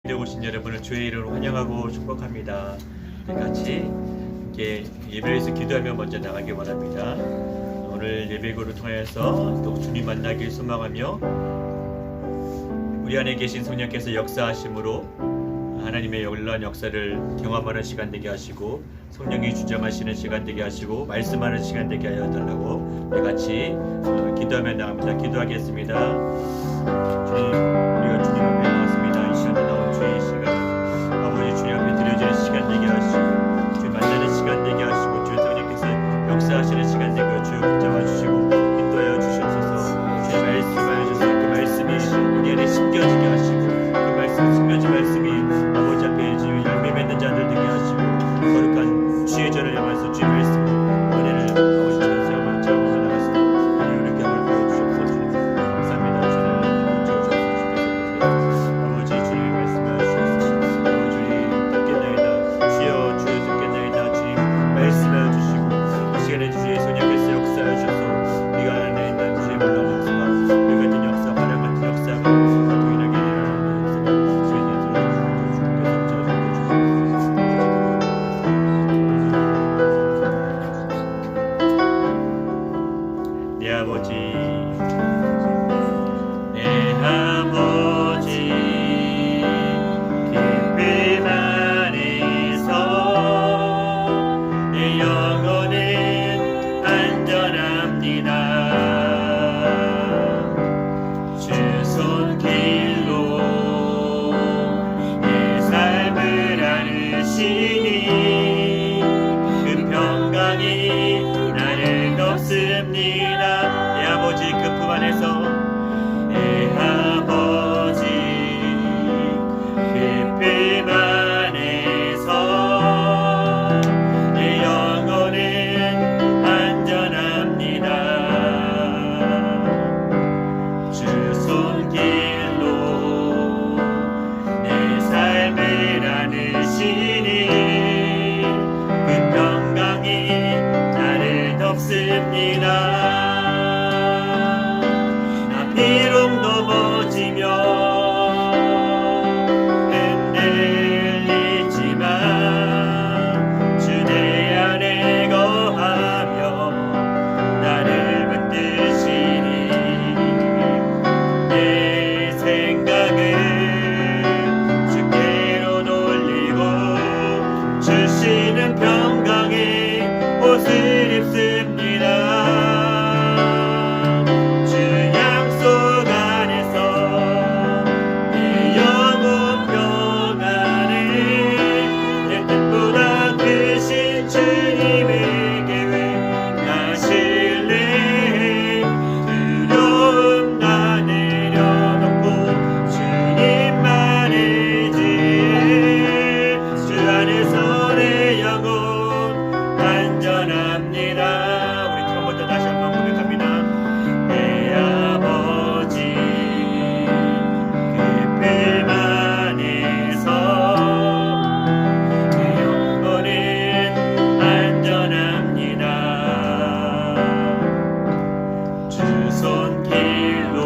예배 오신 여러분을 주의 이름으로 환영하고 축복합니다. 같이 함께 예배에서 기도하며 먼저 나가기 원합니다. 오늘 예배구를 통해서 또 주님 만나길 소망하며 우리 안에 계신 성령께서 역사하심으로 하나님의 놀라운 역사를 경험하는 시간 되게 하시고 성령이 주장하시는 시간 되게 하시고 말씀하는 시간 되게 하여 달라고 우리 같이 기도하며 나갑니다. 기도하겠습니다. 주님, 우리가 주님 앞에 나왔습니다. 이 시간에 나온 주의 시간, 아버지 주님 앞에 드려지는 시간 되게 하시고 주님 만나는 시간 되게 하시고 주의 성령께서 역사하시는 시간 되게 하여 주여 붙잡아 주시고 인도하여 주시옵소서. 주의 말씀하여 주셔서 그 말씀이 우리 안에 심겨지게 하시고 그 말씀 심겨진 말씀이 아버지 앞에 주님 열매 맺는 자들 되게 하시고 거룩한 주의 전을 향해서 주의 말씀 은혜를 아버지 전수하며 자원하며 나가시고 우리 이렇게 함을 보여주시옵소서. 주님 감사합니다. 주님 주옵소서. 아버지 주님의 말씀을 주옵소서. 아버지 듣겠나이다. 주여 주여 듣겠나이다. 주님 말씀하여 주시고 이 시간에 주의 성령께서 역사하여 주셔서 우리가 안에 있는 주의 놀라운 역사가 그 같은 역사 바람 같은 역사가 동일하게 일어나는 역사가 주의 이름으로 주께서 내 아버지 내 아버지 깊은 안에서 내 영혼은 안전합니다. 주 손길로 내 삶을 안으시니 그 평강이 나를 덮습니다. 내 아버지 그 품 안에서 내 아버지 그 품 안에서 내 영혼은 안전합니다. 주 손길로 내 삶을 안으시니 그 평강이 나를 덮습니다. 나 비록 넘어지며 흔들리지만 주 내 안에 거하며 나를 붙드시니 내 생각을 주께로 돌리고 주시는 평강의 옷을 입습니다. 주 약속 안에서 내 영혼 평안에 내 뜻보다 크신 주님의 계획 나 신뢰해 두려움 다 내려놓고 주님만의 지혜 주 안에서 내 영혼 안전합니다. 우리 처음부터 다시 한번 고백합니다. 내 아버지 깊은 안에서 내 영혼은 안전합니다. 주 손길로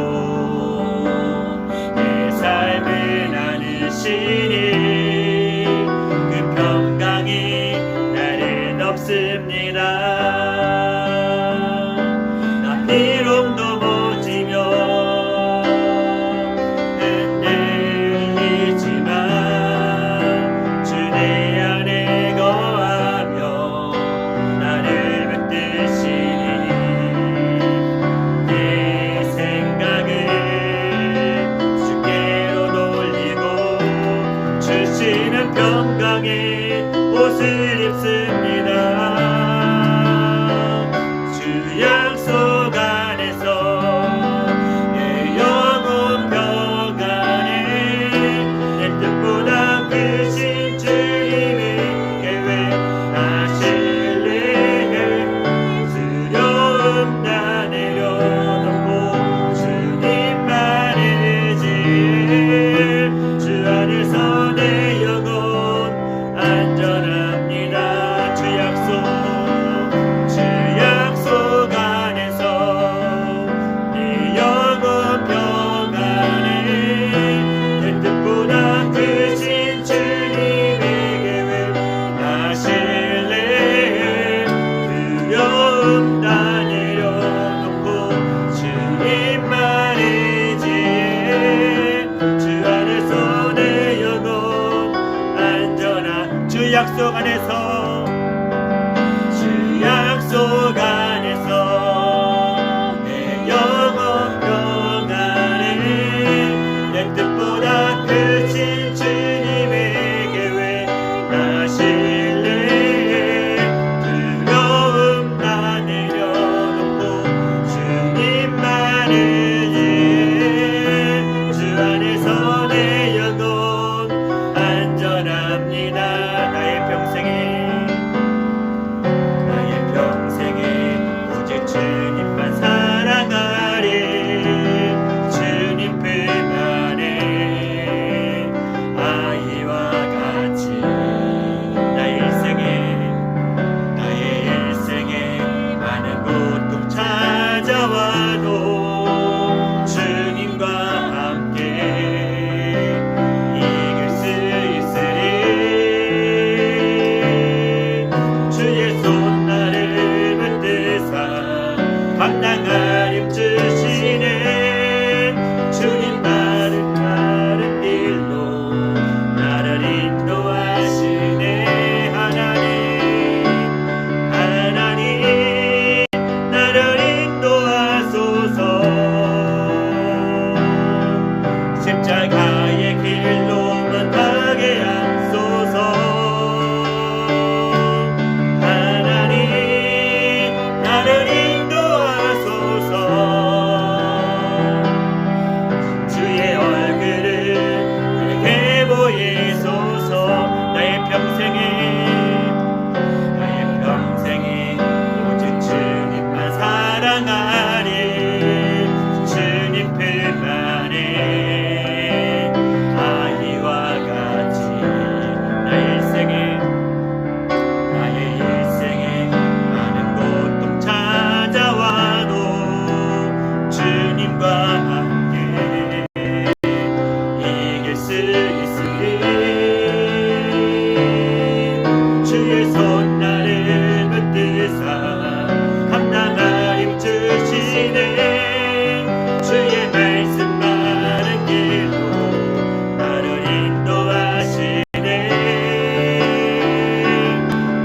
내 삶을 나누시니 그 평강이 나를 덮습니다. 나 비록 넘어지며 흔들리지만 주 내 안에 거하며 나를 붙드시니 내 생각을 주께로 돌리고 약속 안에서 주 약속 안에서 내 영혼 평안에 내 뜻보다 크신 주님의 계획 나실래 두려움 다 내려놓고 주님만을 위해 주 안에서 내 영혼 안전합니다. 나의 평생에 오직 주님만 사랑하리 주님 품 안에 아이와 같이 나의 일생에 많은 고통 찾아와도 주님과 함께 이길 수 있으리. 주의 손 나를 붙드사 감당할 힘 주시네. 주님 다른 길로 나를 인도하시네. 하나님 나를 인도하소서. 십자가의 길로만 가게 하소서. 하나님 나를 인도하소서. 주의 얼굴을 내게 보이소서. 나의 평생에 오직 주님만 사랑하리 주님 품 안에 아이와 같이 나의 일생에 많은 고통 찾아와도 주님과 함께 이길 수 있으리. 주의 손 나를 붙드사 감당할 힘 주시네. 주의 말씀 바른 길로 나를 인도하시네.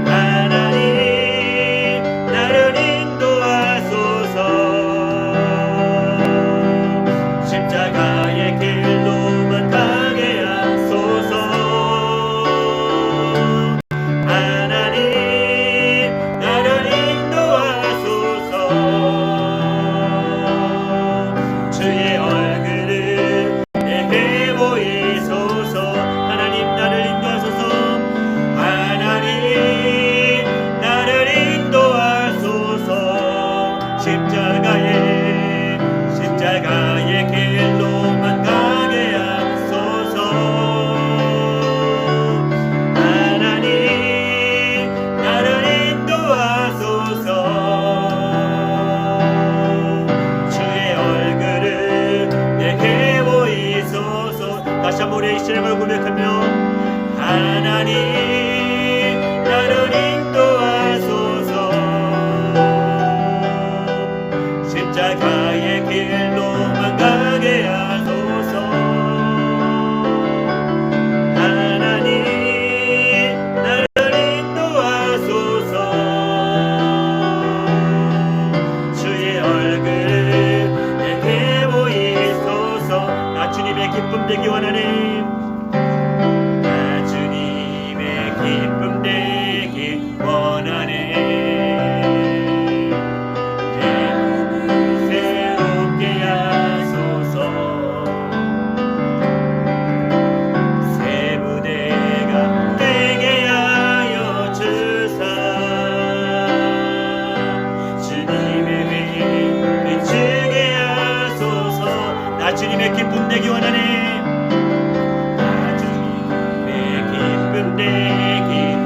하나님 나를 인도하소서. 십자가의 길로만 가게 하소서. 하나님 나를 인도하소서. 주의 얼굴을 내게 보이소서. 하나님 나를 인도하소서. 하나님 나를 인도하소서. 십자가의 길로만 가게 하소서. 하나님 나를 인도하소서. 주의 얼굴을 내게 보이소서. 다시 한번 우리의 신앙을 고백하며 하나님 나를 인도하소서. 십자가의 길로만 가게 하소서. 하나님 나를 인도하소서. 주의 얼굴을 내게 보이소서. 나 주님의 기쁨 되기 원하네. 나 주님의 기쁨 되기 원하네. 주님의 기쁨 되기 원하네. 나 주님의 기쁨 되기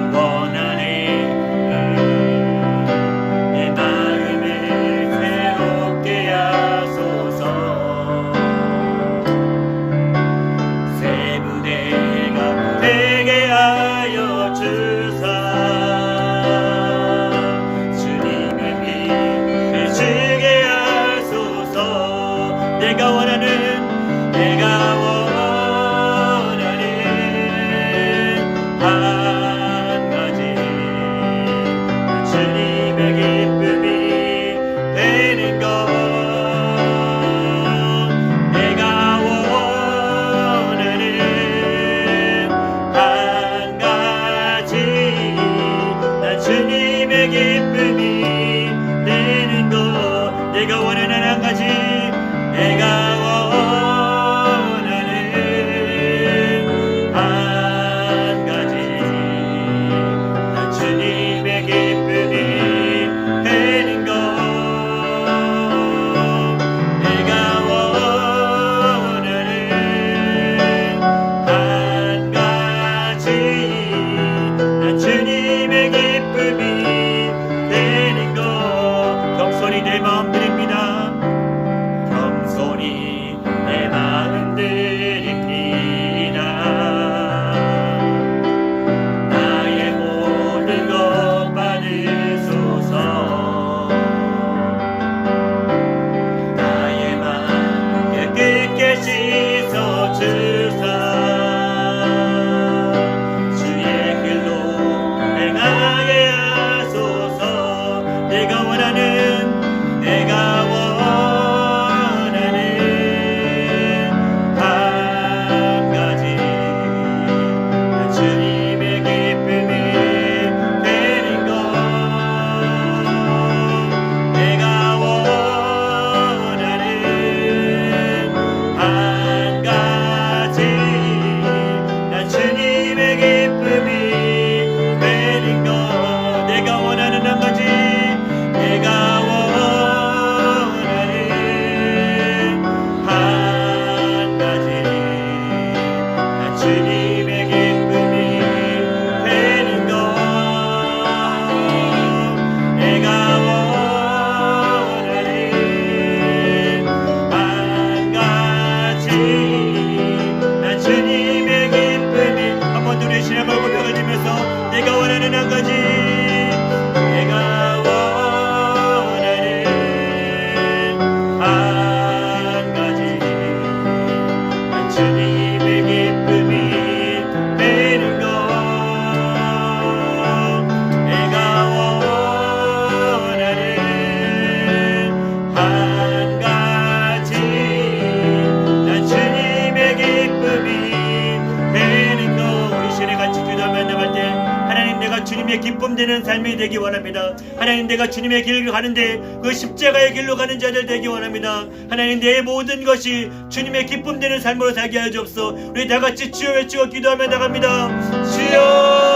주님의 기쁨 되는 삶이 되기 원합니다. 하나님, 내가 주님의 길을 가는데 그 십자가의 길로 가는 자들 되기 원합니다. 하나님, 내 모든 것이 주님의 기쁨 되는 삶으로 살게 하여 주옵소서. 우리 다 같이 주여 외치고 기도하며 나갑니다. 주여,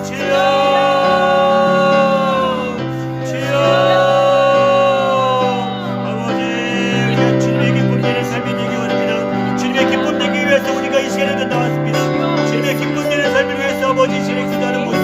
주여, 아버지 신의 기도하는 모습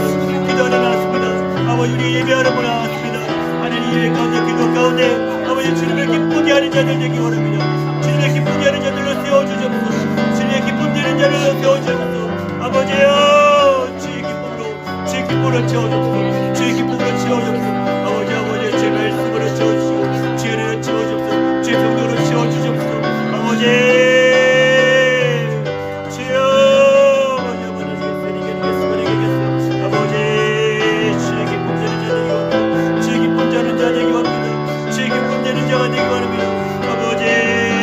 기도하러 나왔습니다. 아버지 우리 예배하러 나왔습니다. 하나님 예배 가운데 기도 가운데 아버지 주님을 기쁘게 하는 자들 되기 원합니다. 주님의 기쁘게 하는 자들로 세워주옵소서. 주님의 기쁨 되는 자들로 세워주옵소서. 아버지여 주의 기쁨으로 채워주옵소서. 주의 기쁨으로 채워주옵소서. 아버지 주의 말씀으로 채워주시고 주의 은혜로 채워주옵소서. 주의 병력으로 채워주옵소서. 아버지 자가 되기 원합니다. 아버지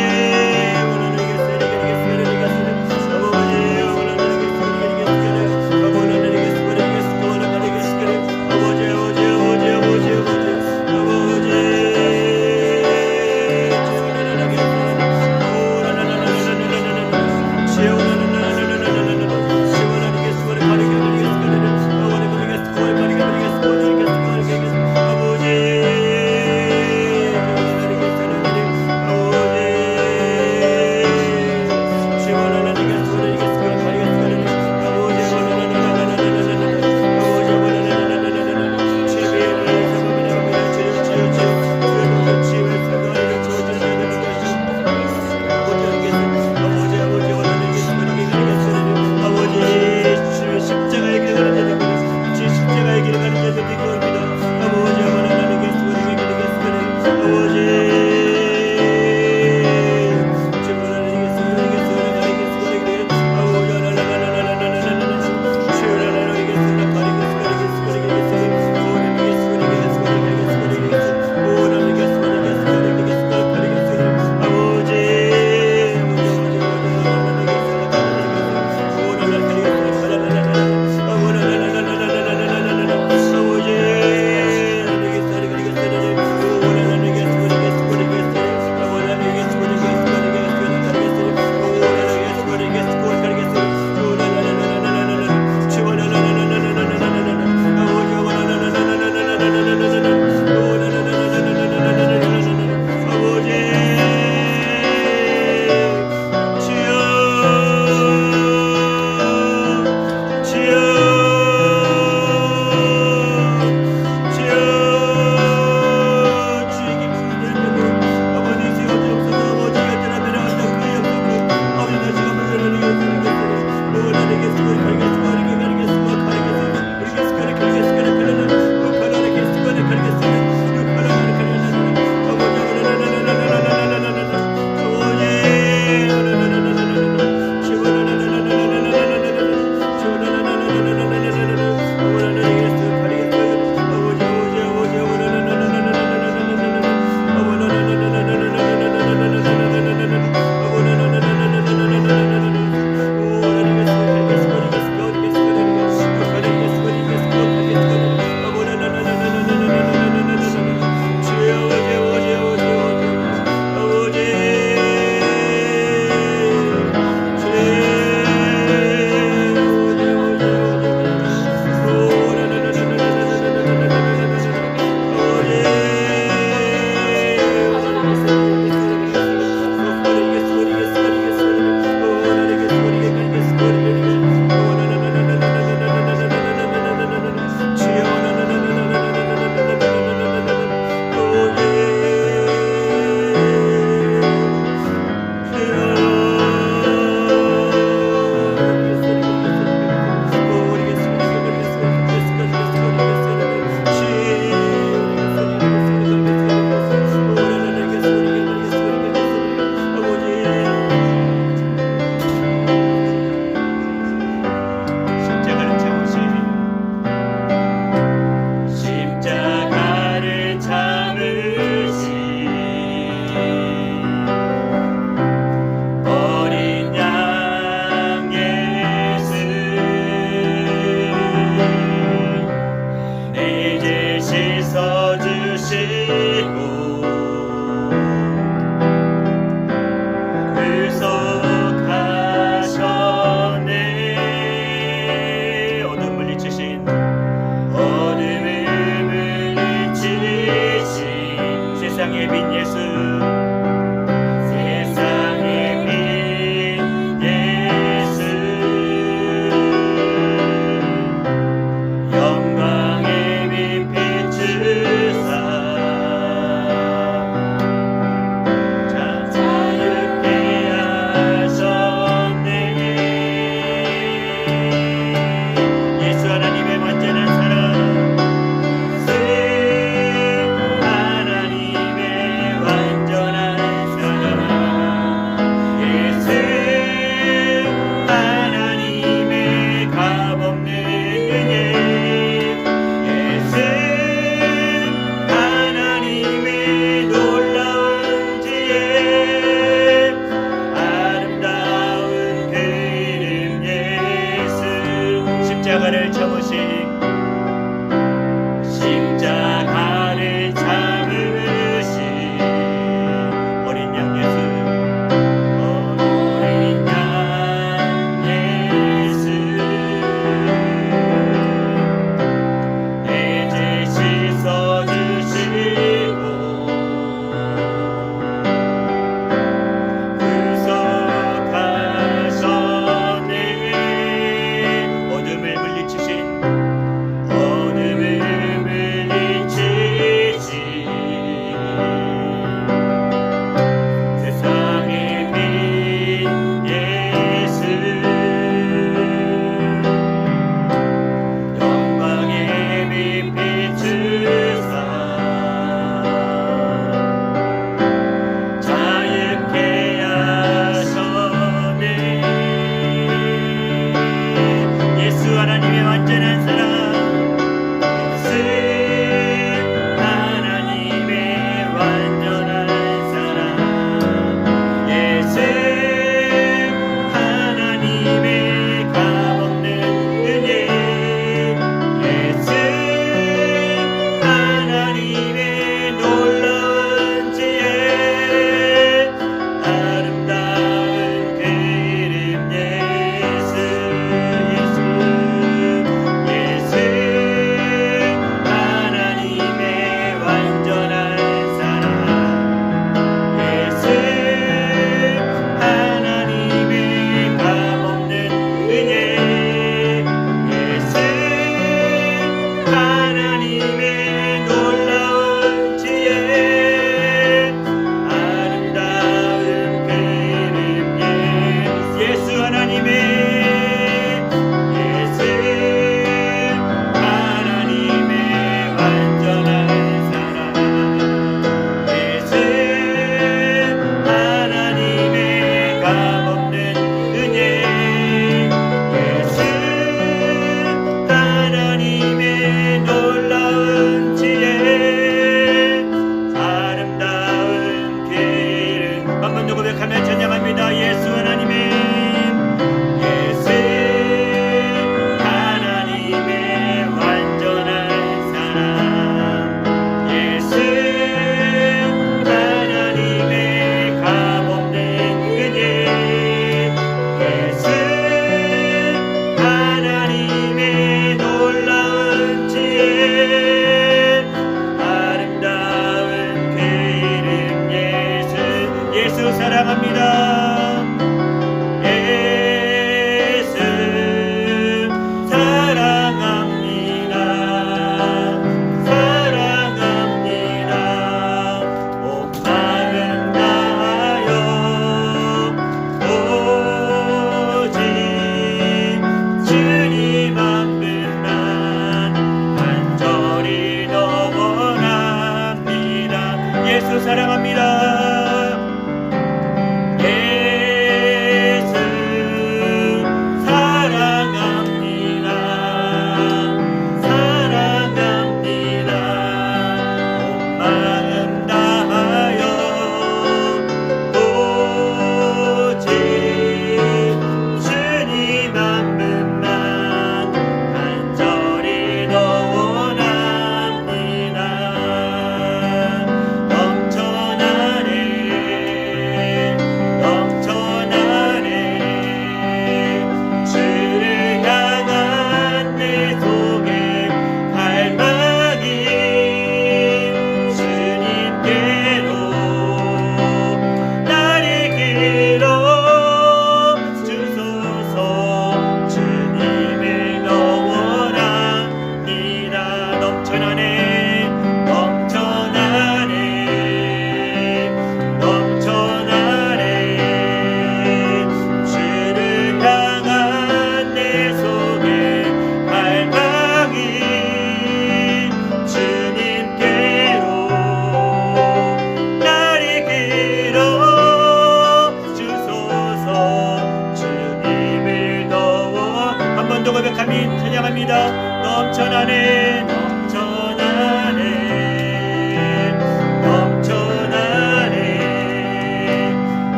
찬양합니다. 넘쳐나네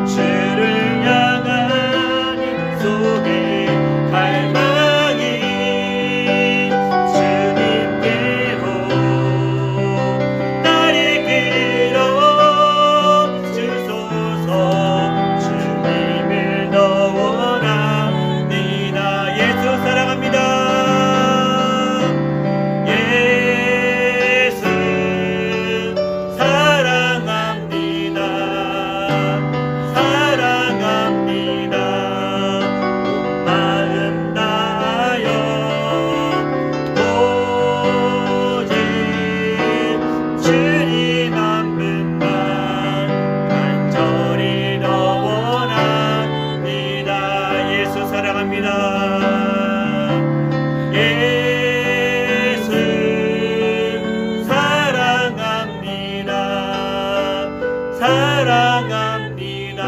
주를 향한 속에 갈망이 주님께로 나를 끌어 주소서. 주님을 더 원합니다. 예수 사랑합니다. 예수 사랑합니다. 사랑합니다. 온 마음 다하여 오직 주님 한 분만 간절히 더 원합니다. 예수 사랑합니다. 예수 사랑합니다. 사랑합니다.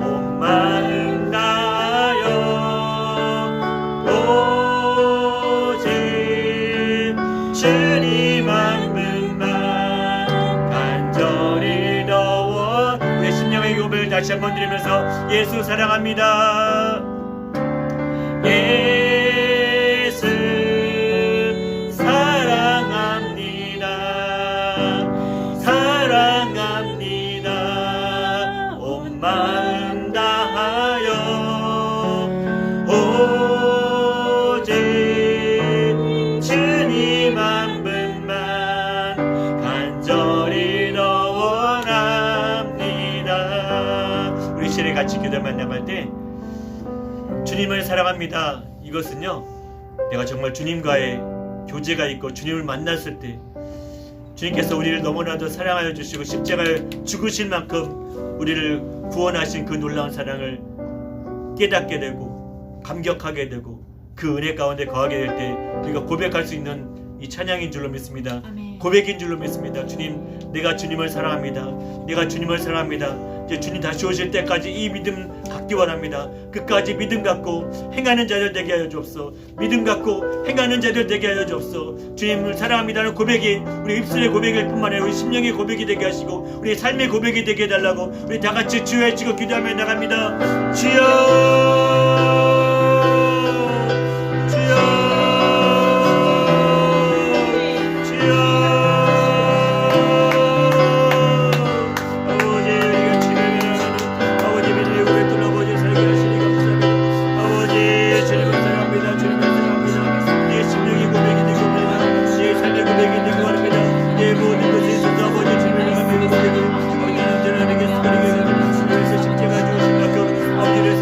온 마음 다하여 오직 주님 한 분만 간절히 더 원. 우리 심령의 고백을 다시 한번 드리면서 예수 사랑합니다. 예수 사랑합니다. 사랑합니다. 온 마음 다하여 오직 주님 한 분만 간절히 더 원합니다. 우리 시를 같이 기도만 나갈 때 주님을 사랑합니다. 이것은요, 내가 정말 주님과의 교제가 있고 주님을 만났을 때 주님께서 우리를 너무나도 사랑하여 주시고 십자가에 죽으실 만큼 우리를 구원하신 그 놀라운 사랑을 깨닫게 되고 감격하게 되고 그 은혜 가운데 거하게 될 때 우리가 고백할 수 있는 이 찬양인 줄로 믿습니다. 아멘. 고백인 줄로 믿습니다. 주님, 내가 주님을 사랑합니다. 내가 주님을 사랑합니다. 이제 주님 다시 오실 때까지 이 믿음 갖기 원합니다. 끝까지 믿음 갖고 행하는 자들 되게 하여 주옵소서. 믿음 갖고 행하는 자들 되게 하여 주옵소서. 주님을 사랑합니다는 고백이 우리 입술의 고백일 뿐만 아니라 우리 심령의 고백이 되게 하시고 우리 삶의 고백이 되게 해달라고 우리 다 같이 주여 외치고 기도하며 나갑니다. 주여 십자가 죽으신 만큼 아버지를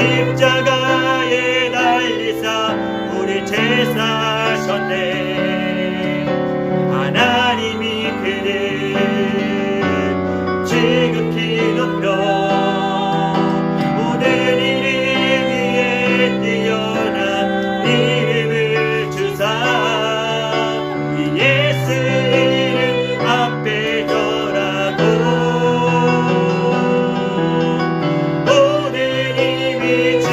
십자가에 달리사 우리 죄 사셨네. 하나님이 그를 지극히 높여 모든 이름 위에 뛰어난 이름을 주사 이 예수 이름 앞에 절하고 모든 힘이 주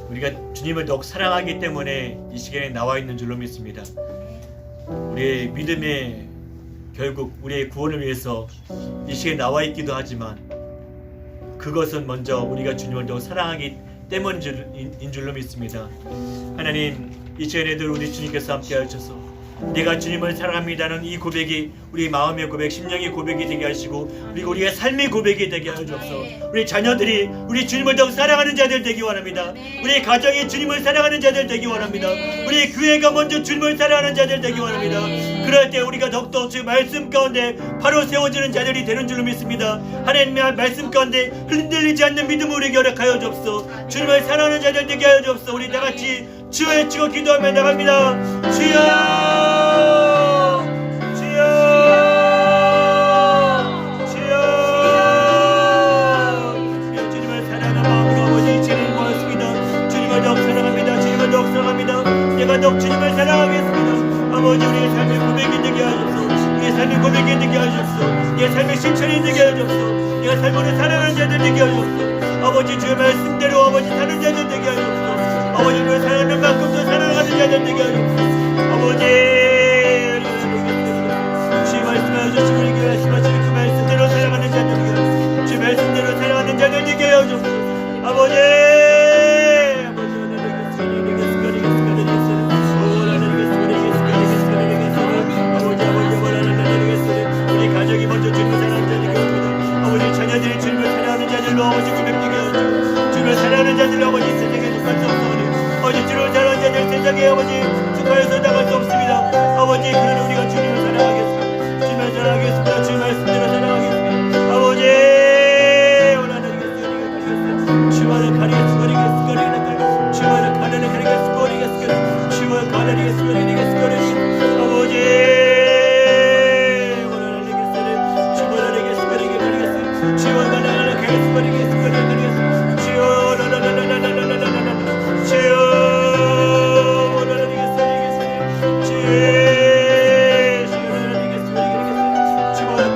우리가 주님을 더욱 사랑하기 때문에 이 시간에 나와 있는 줄로 믿습니다. 우리의 믿음의 결국 우리의 구원을 위해서 이 시간에 나와 있기도 하지만 그것은 먼저 우리가 주님을 더욱 사랑하기 때문인 줄로 믿습니다. 하나님, 이 시간에도 우리 주님께서 함께 하셔서 내가 주님을 사랑합니다는 이 고백이 우리 마음의 고백, 심령의 고백이 되게 하시고 그리고 우리가 삶의 고백이 되게 하옵소서. 우리 자녀들이 우리 주님을 더욱 사랑하는 자들 되기 원합니다. 우리 가정이 주님을 사랑하는 자들 되기 원합니다. 우리 교회가 먼저 주님을 사랑하는 자들 되기 원합니다. 그럴 때 우리가 더욱더 주 말씀 가운데 바로 세워지는 자들이 되는 줄로 믿습니다. 하나님의 말씀 가운데 흔들리지 않는 믿음을 우리에게 허락하여 주옵소서. 주님을 사랑하는 자들 되게 하여 주옵소서. 우리 다같이 주여 외치고 기도하며 나갑니다. 주여, 내가 더욱 주님을 사랑하겠습니다. 아버지, 우리의 삶의 고백이 되게 하옵소서. 우리의 삶의 고백이 되게 하옵소서. 우리의 삶의 실천이 되게 하옵소서. 내가 삶으로 사랑하는 자들 되게 하옵소서. 아버지, 주의 말씀대로 아버지 사는 자들 되게 하옵소서. 아버지, 우리를 사랑하는 만큼 더 사랑하는 자들 되게 하옵소서. 아버지, 주의 말씀하여 주시고 우리에게 말씀하시는 그 말씀대로 사랑하는 자들 되게 하옵소서. 주의 말씀대로 사랑하는 자들 되게 하옵소서. 아버지, 아버지 고백되게 하옵소서. 주를 사랑하는 자들 아버지 세상에 속할 수 없사오니 아버지 주를 사랑하는 자들 세상에 아버지 속하여서 나갈 수 없습니다. 아버지, 그러나 우리가 주님을 사랑하겠습니다. 주님을 사랑하겠습니다. 주의 말씀대로 사랑하겠습니다. 아버지, 원하는 주와를 가리겠습니다. 주와를 가리겠습니다. 주와를 가리겠습니다. 아버지, 주여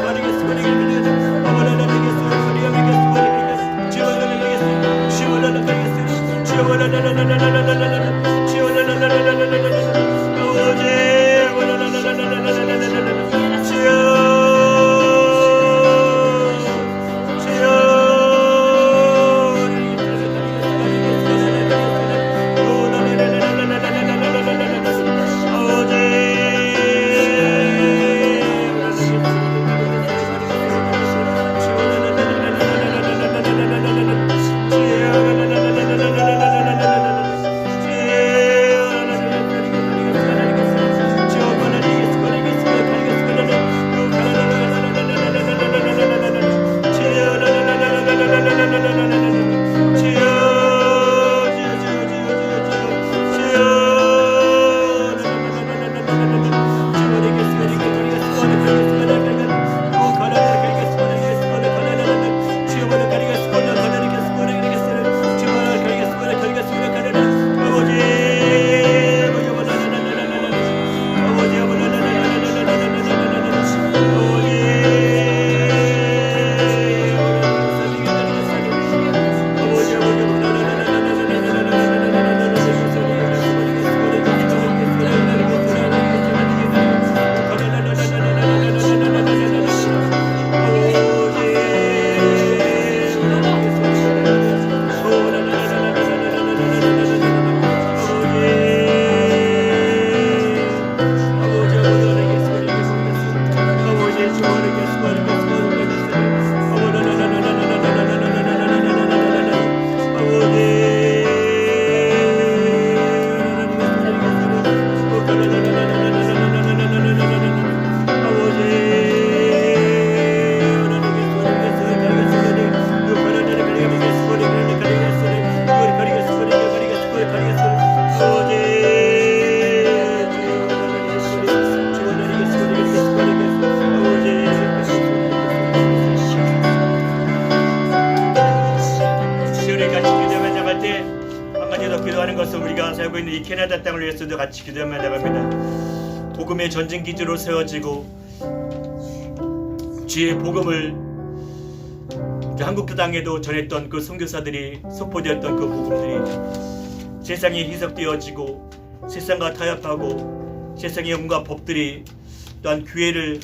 있는 이 캐나다 땅을 위해서도 같이 기도하며 나갑니다. 복음의 전쟁기지로 세워지고 주의 복음을 한국 땅에도 전했던 그 선교사들이 선포되었던 그 복음들이 세상에 희석되어지고 세상과 타협하고 세상의 온갖 법들이 또한 교회를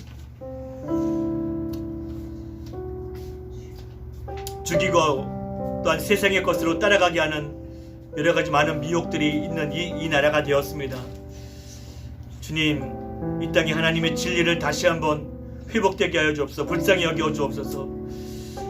죽이고 또한 세상의 것으로 따라가게 하는 여러가지 많은 미혹들이 있는 이 나라가 되었습니다. 주님, 이 땅에 하나님의 진리를 다시 한번 회복되게 하여 주옵소서. 불쌍히 여겨 주옵소서.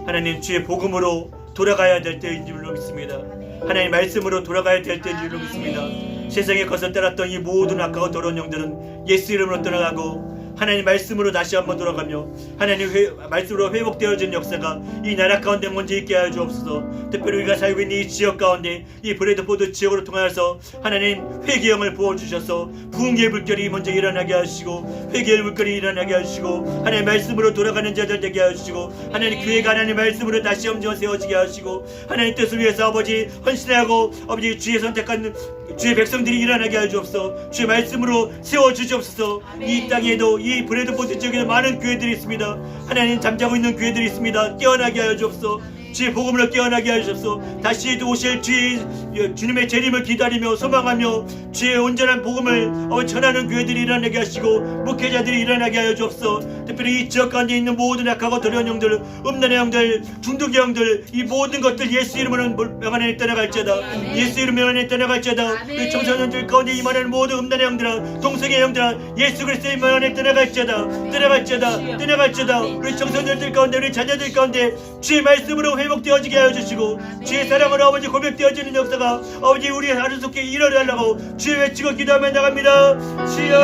하나님, 주의 복음으로 돌아가야 될 때인 줄로 믿습니다. 하나님 말씀으로 돌아가야 될 때인 줄로 믿습니다. 세상의 것을 따랐던 이 모든 악하고 더러운 영들은 예수 이름으로 떠나가고 하나님 말씀으로 다시 한번 돌아가며 하나님 말씀으로 회복되어진 역사가 이 나라 가운데 먼저 있게 하여 주옵소서. 특별히 우리가 살고 있는 이 지역 가운데 이 브레드포드 지역으로 통하여서 하나님 회개영을 부어주셔서 부흥의 물결이 먼저 일어나게 하시고 회개의 물결이 일어나게 하시고 하나님 말씀으로 돌아가는 자들 되게 하시고 하나님 교회가 하나님 말씀으로 다시 엄지어 세워지게 하시고 하나님 뜻을 위해서 아버지 헌신하고 아버지 주의 선택한 주의 백성들이 일어나게 하여 주옵소서. 주의 말씀으로 세워주시옵소서. 이 땅에도 이 브레드포드 지역에도 많은 교회들이 있습니다. 하나님 잠자고 있는 교회들이 있습니다. 깨어나게 하여 주옵소서. 주의 복음으로 깨어나게 하셔서 다시 오실 주님의 재림을 기다리며 소망하며 주의 온전한 복음을 전하는 교회들이 일어나게 하시고 목회자들이 일어나게 하여 주옵소서. 특별히 이 지역 가운데 있는 모든 악하고 더러운 영들, 음란의 영들, 중독의 영들, 이 모든 것들 예수 이름으로 명안에 떠나갈지어다. 예수 이름 명안에 떠나갈지어다. 우리 청소년들 가운데 임하는 모든 음란의 영들아, 동성의 영들아, 예수 그리스도의 명안에 떠나갈지어다. 떠나갈지어다. 떠나갈지어다. 우리 청소년들 가운데, 우리 자녀들 가운데 주의 말씀으로 회복되어지게 하여 주시고 주의 사랑으로 아버지 고백되어지는 역사가 아버지 우리의 하루 속에 일어나려고 주의 외치고 기도하며 나갑니다. 주여,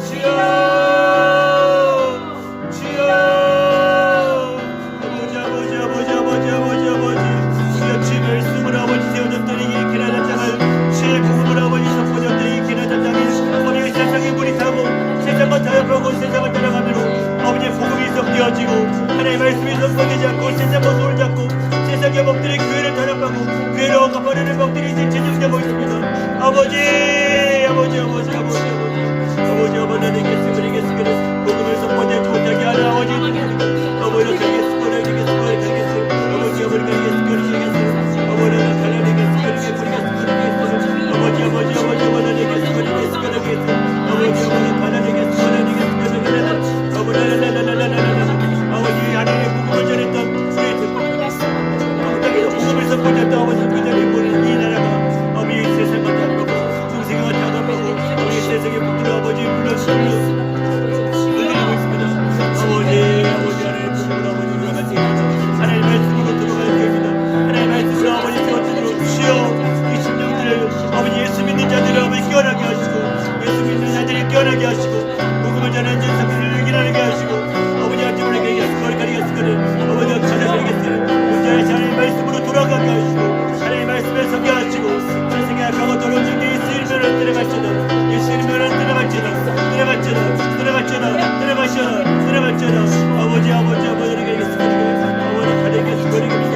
주여, 주여. 아버지, 아버지, 아버지, 아버지, 아버지, 아버지. 주여, 주의 말씀으로 아버지 세워졌던 이 캐나다 땅을 주의 복음으로 아버지 선포되었던 이 캐나다 땅에 아버지 세상에 물이 타고 세상과 타협하고 세상을 따라가므로 아버지의 복음이 썩되어지고 하나님의 말씀이 선포되지 않고 세상과 손을 잡고 세상의 법들이 교회를 타협하고 교회를 억압하려는 법들이 이제 진정되고 있습니다. 아버지, 아버지, 아버지, 아버지, 아버지, 아버지, 아버지, 내게 쓰그리 복음을 선포되지 못하게 하라. 아버지, 아버지, 내게 쓰그리 아버지, 아버지, 내게 쓰그리 아버지, 내게 쓰그리 아버지, 아버지, 아버지, 아버지, 내게 쓰그리 아버지, 아버지, 하나님께 쓰그리 아버지, 아버지 하나님의 복음을 전했던 우리 복음을 선포했던 아버지 그들이 이 나라가 아버지 세상과 타협하고 동생과 타협하고 우리 세상의 복들을 아버지 불러주시고 흔들리고 있습니다. 아버지, 아버지 하나님의 복음으로 아버지 돌아가지 하나님의 말씀으로 들어가야 됩니다. 하나님의 말씀으로 아버지 세워주도록 주여 이 심령들을 아버지 예수 믿는 자들을 아버지 깨어나게 하시고 예수 믿는 자들이 깨어나게 하시고 복음을 전하는 자들을 일어나게 하시고 아버지 한쪽으로 가리겠으거든 아버지가 찾아가리겠으니 하나님의 말씀으로 돌아가게 하시고 하나님의 말씀을 서게 하시고 세상에 악하고 더러운 중에 예수 이름으로 들어갈지어다. 예수 이름으로 들어갈지어다. 들어갈지어다. 들어갈지어다. 들어갈지어다. 들어갈지어다. 아버지, 아버지, 아버지 가리겠으거든 아버지 가리겠으거든 아버지,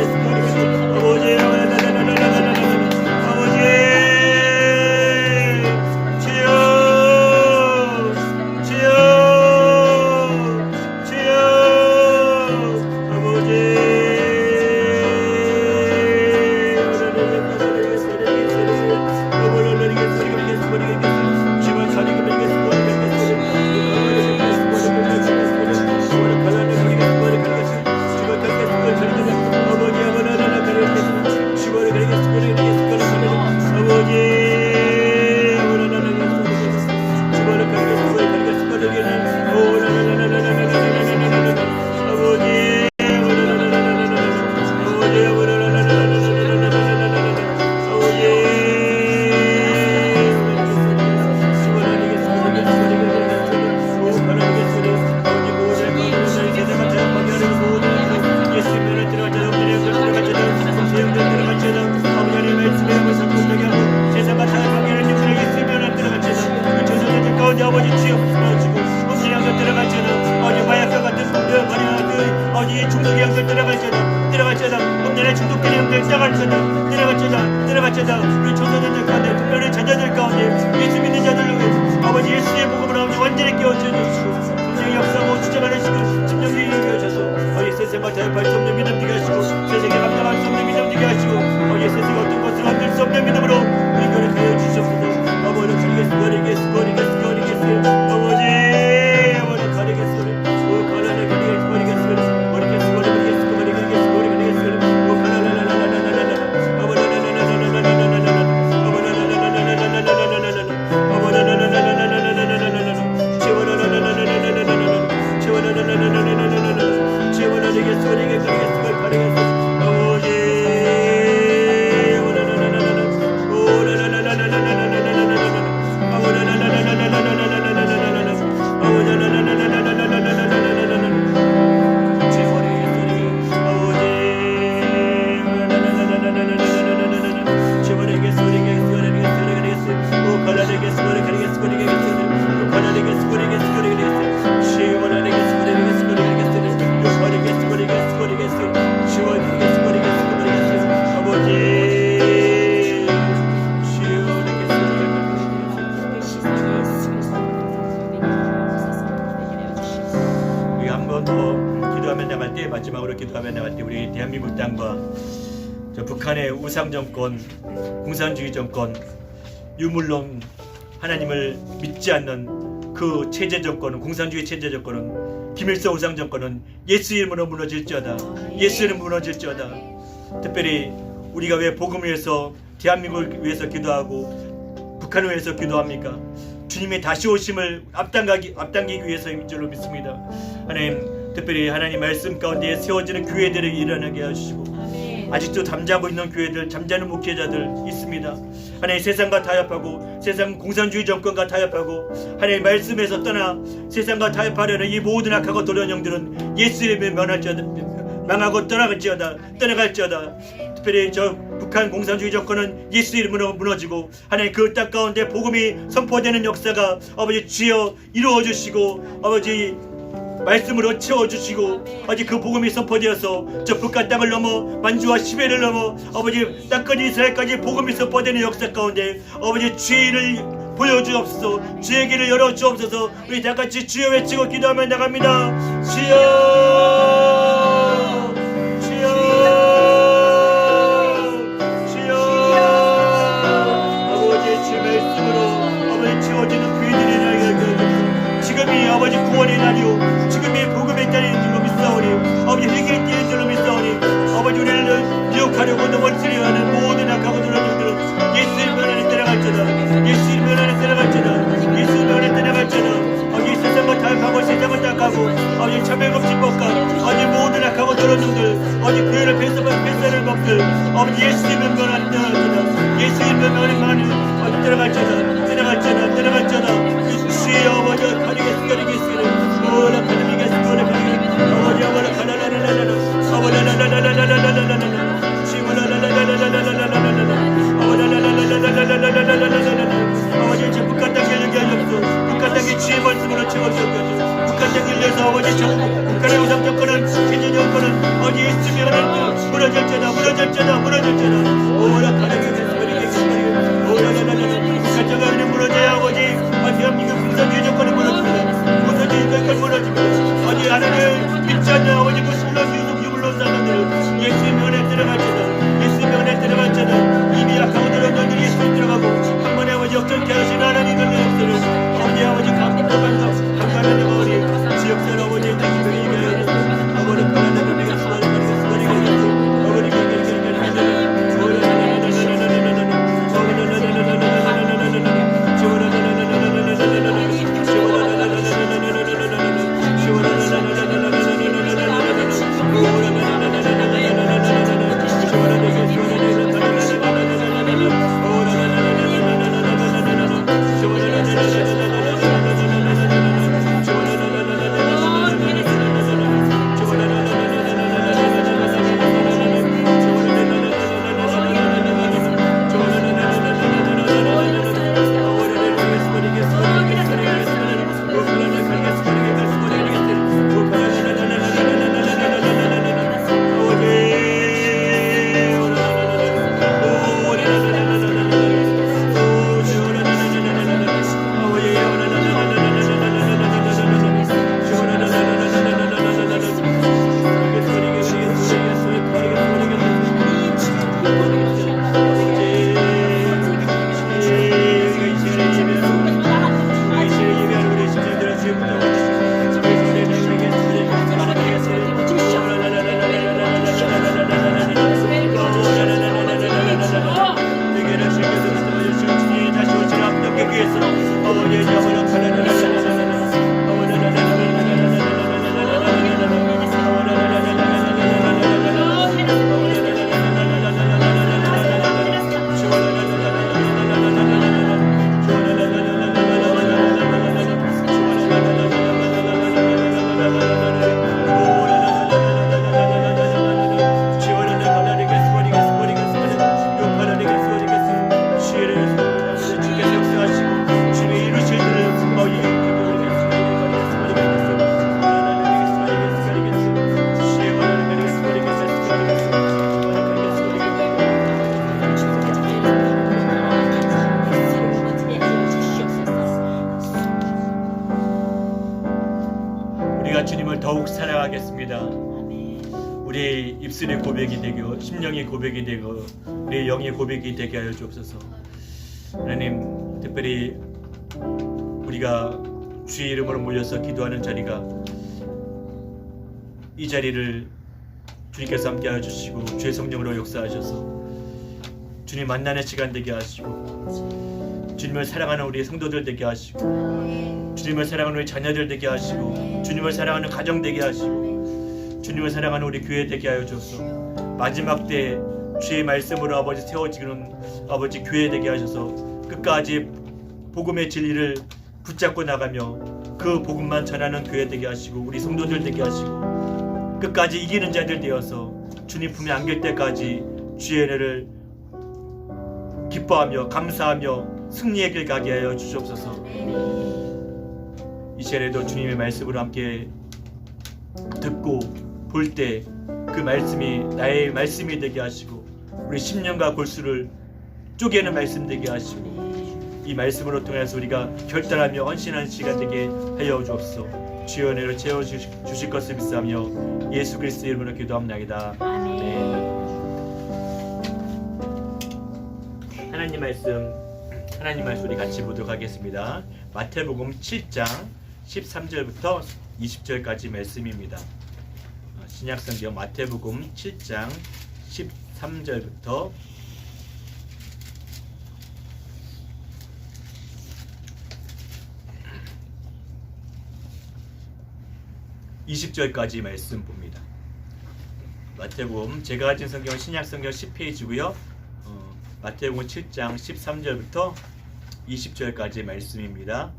마지막으로 기도하며 나갈 때 우리 대한민국 땅과 저 북한의 우상 정권, 공산주의 정권, 유물론 하나님을 믿지 않는 그 체제 정권은, 공산주의 체제 정권은, 김일성 우상 정권은 예수 이름으로 무너질지어다. 예수 이름 무너질지어다. 특별히 우리가 왜 복음을 위해서, 대한민국을 위해서 기도하고 북한을 위해서 기도합니까? 주님의 다시 오심을 앞당기기 위해서인 줄로 믿습니다. 하나님, 특별히 하나님 말씀 가운데 세워지는 교회들을 일어나게 해주시고, 아직도 잠자고 있는 교회들, 잠자는 목회자들 있습니다. 하나님, 세상과 타협하고 세상 공산주의 정권과 타협하고 하나님 말씀에서 떠나 세상과 타협하려는 이 모든 악하고 도련 영들은 예수 이름에 망하고 떠나갈지어다. 특별히 저 북한 공산주의 정권은 예수 이름으로 무너지고 하나님 그 땅 가운데 복음이 선포되는 역사가 아버지 주여 이루어주시고, 아버지 말씀으로 채워주시고, 아버지 그 복음이 선포되어서 저 북한 땅을 넘어 만주와 시베를 넘어 아버지 땅끝 이스라엘까지 복음이 선포되는 역사 가운데 아버지 주의 일을 보여주옵소서. 주의 길을 열어주옵소서. 우리 다같이 주여 외치고 기도하며 나갑니다. 주여, 주여, 주여. 아버지 주의 말씀으로 아버지 채워지는 교회들이 나에게 지금이 아버지 구원의 날이오, 지금이 복음의 날인 줄로 믿사오니, 아버지 회개의 때인 줄로 믿사오니, 아버지 우리를 미혹하려고 넘어뜨리려 하는 모든 악하고 도련 영들은 예수 이름 안에 떠나갈지어다. 예수 이름 안에 떠나갈지어다. 예수 이름 안에 떠나갈지어다. 아버지 세상을 타협하고 세상을 tak하고 아버지 차별금지법과 아버지 모든 악하고 도련 영들, 아버지 교회를 뺏어는 법들, 아버지 예수 이름 안에 떠나갈지어다. 예수 이름 안에 아버지 떠나갈지어다. 주의 아버지 가리겠으기를 오라 가리겠으기를 아버지 아버지 가라라라라라 아버라라라라라라라라라 시무라라라라라라라라라 아버라라라라라라라라라라 아버지 제 북한 땅 열리게 하옵소서. 북한 땅에 주의 말씀으로 채워주옵소서. 북한 땅 열려서 아버지 북한의 우상 정권은, 진영 정권은 아버지 예수님의 하나님 무너질지어다. 오라 가리겠으기를 오라라라라라 북한 땅에 무너져야 아버지 대한민국 공산주의 정권이 무너집니다. 공산주의 정권이 무너집니다. 아버지 하나님을 믿지 않는 아버지 무슬람 유물론 사람들 예수의 면에 들어갈지어다. 예수의 면에 들어갈지어다. 이미 악하고 들어간들이 예수에 들어가고 한 번에 아버지 역전케 하신 하나님의 역사를 아버지 강간하는 아버지 지역사를 아버지 당신들이 이겨야 아버지 가난하게 내가 수고하는 거리가 아버지 우리가 주님을 더욱 사랑하겠습니다. 아멘. 우리 입술의 고백이 되고 심령의 고백이 되고 우리의 영의 고백이 되게 하여 주옵소서. 하나님, 특별히 우리가 주의 이름으로 모여서 기도하는 자리가 이 자리를 주님께서 함께 하여 주시고 주의 성령으로 역사하셔서 주님 만나는 시간 되게 하시고 주님을 사랑하는 우리 성도들 되게 하시고 주님을 사랑하는 우리 자녀들 되게 하시고 주님을 사랑하는 가정 되게 하시고 주님을 사랑하는 우리 교회 되게 하여 주옵소서. 마지막 때 주의 말씀으로 아버지 세워지는 아버지 교회 되게 하셔서 끝까지 복음의 진리를 붙잡고 나가며 그 복음만 전하는 교회 되게 하시고 우리 성도들 되게 하시고 끝까지 이기는 자들 되어서 주님 품에 안길 때까지 주의 은혜를 기뻐하며 감사하며 승리의 길 가게 하여 주시옵소서. 이 시간에도 주님의 말씀으로 함께 듣고 볼 때 그 말씀이 나의 말씀이 되게 하시고 우리 심령과 골수를 쪼개는 말씀 되게 하시고 이 말씀으로 통해서 우리가 결단하며 헌신하는 시간 되게 하여 주옵소서. 주의 은혜로 채워주실 것을 믿사며 예수 그리스도의 이름으로 기도합나이다. 아멘. 하나님 말씀 우리 같이 보도록 하겠습니다. 마태복음 7장 13절부터 20절까지 말씀입니다. 신약성경 마태복음 7장 13절부터 20절까지 말씀 봅니다. 마태복음 제가 가진 성경은 신약성경 10페이지고요. 마태복음 7장 13절부터 20절까지 말씀입니다.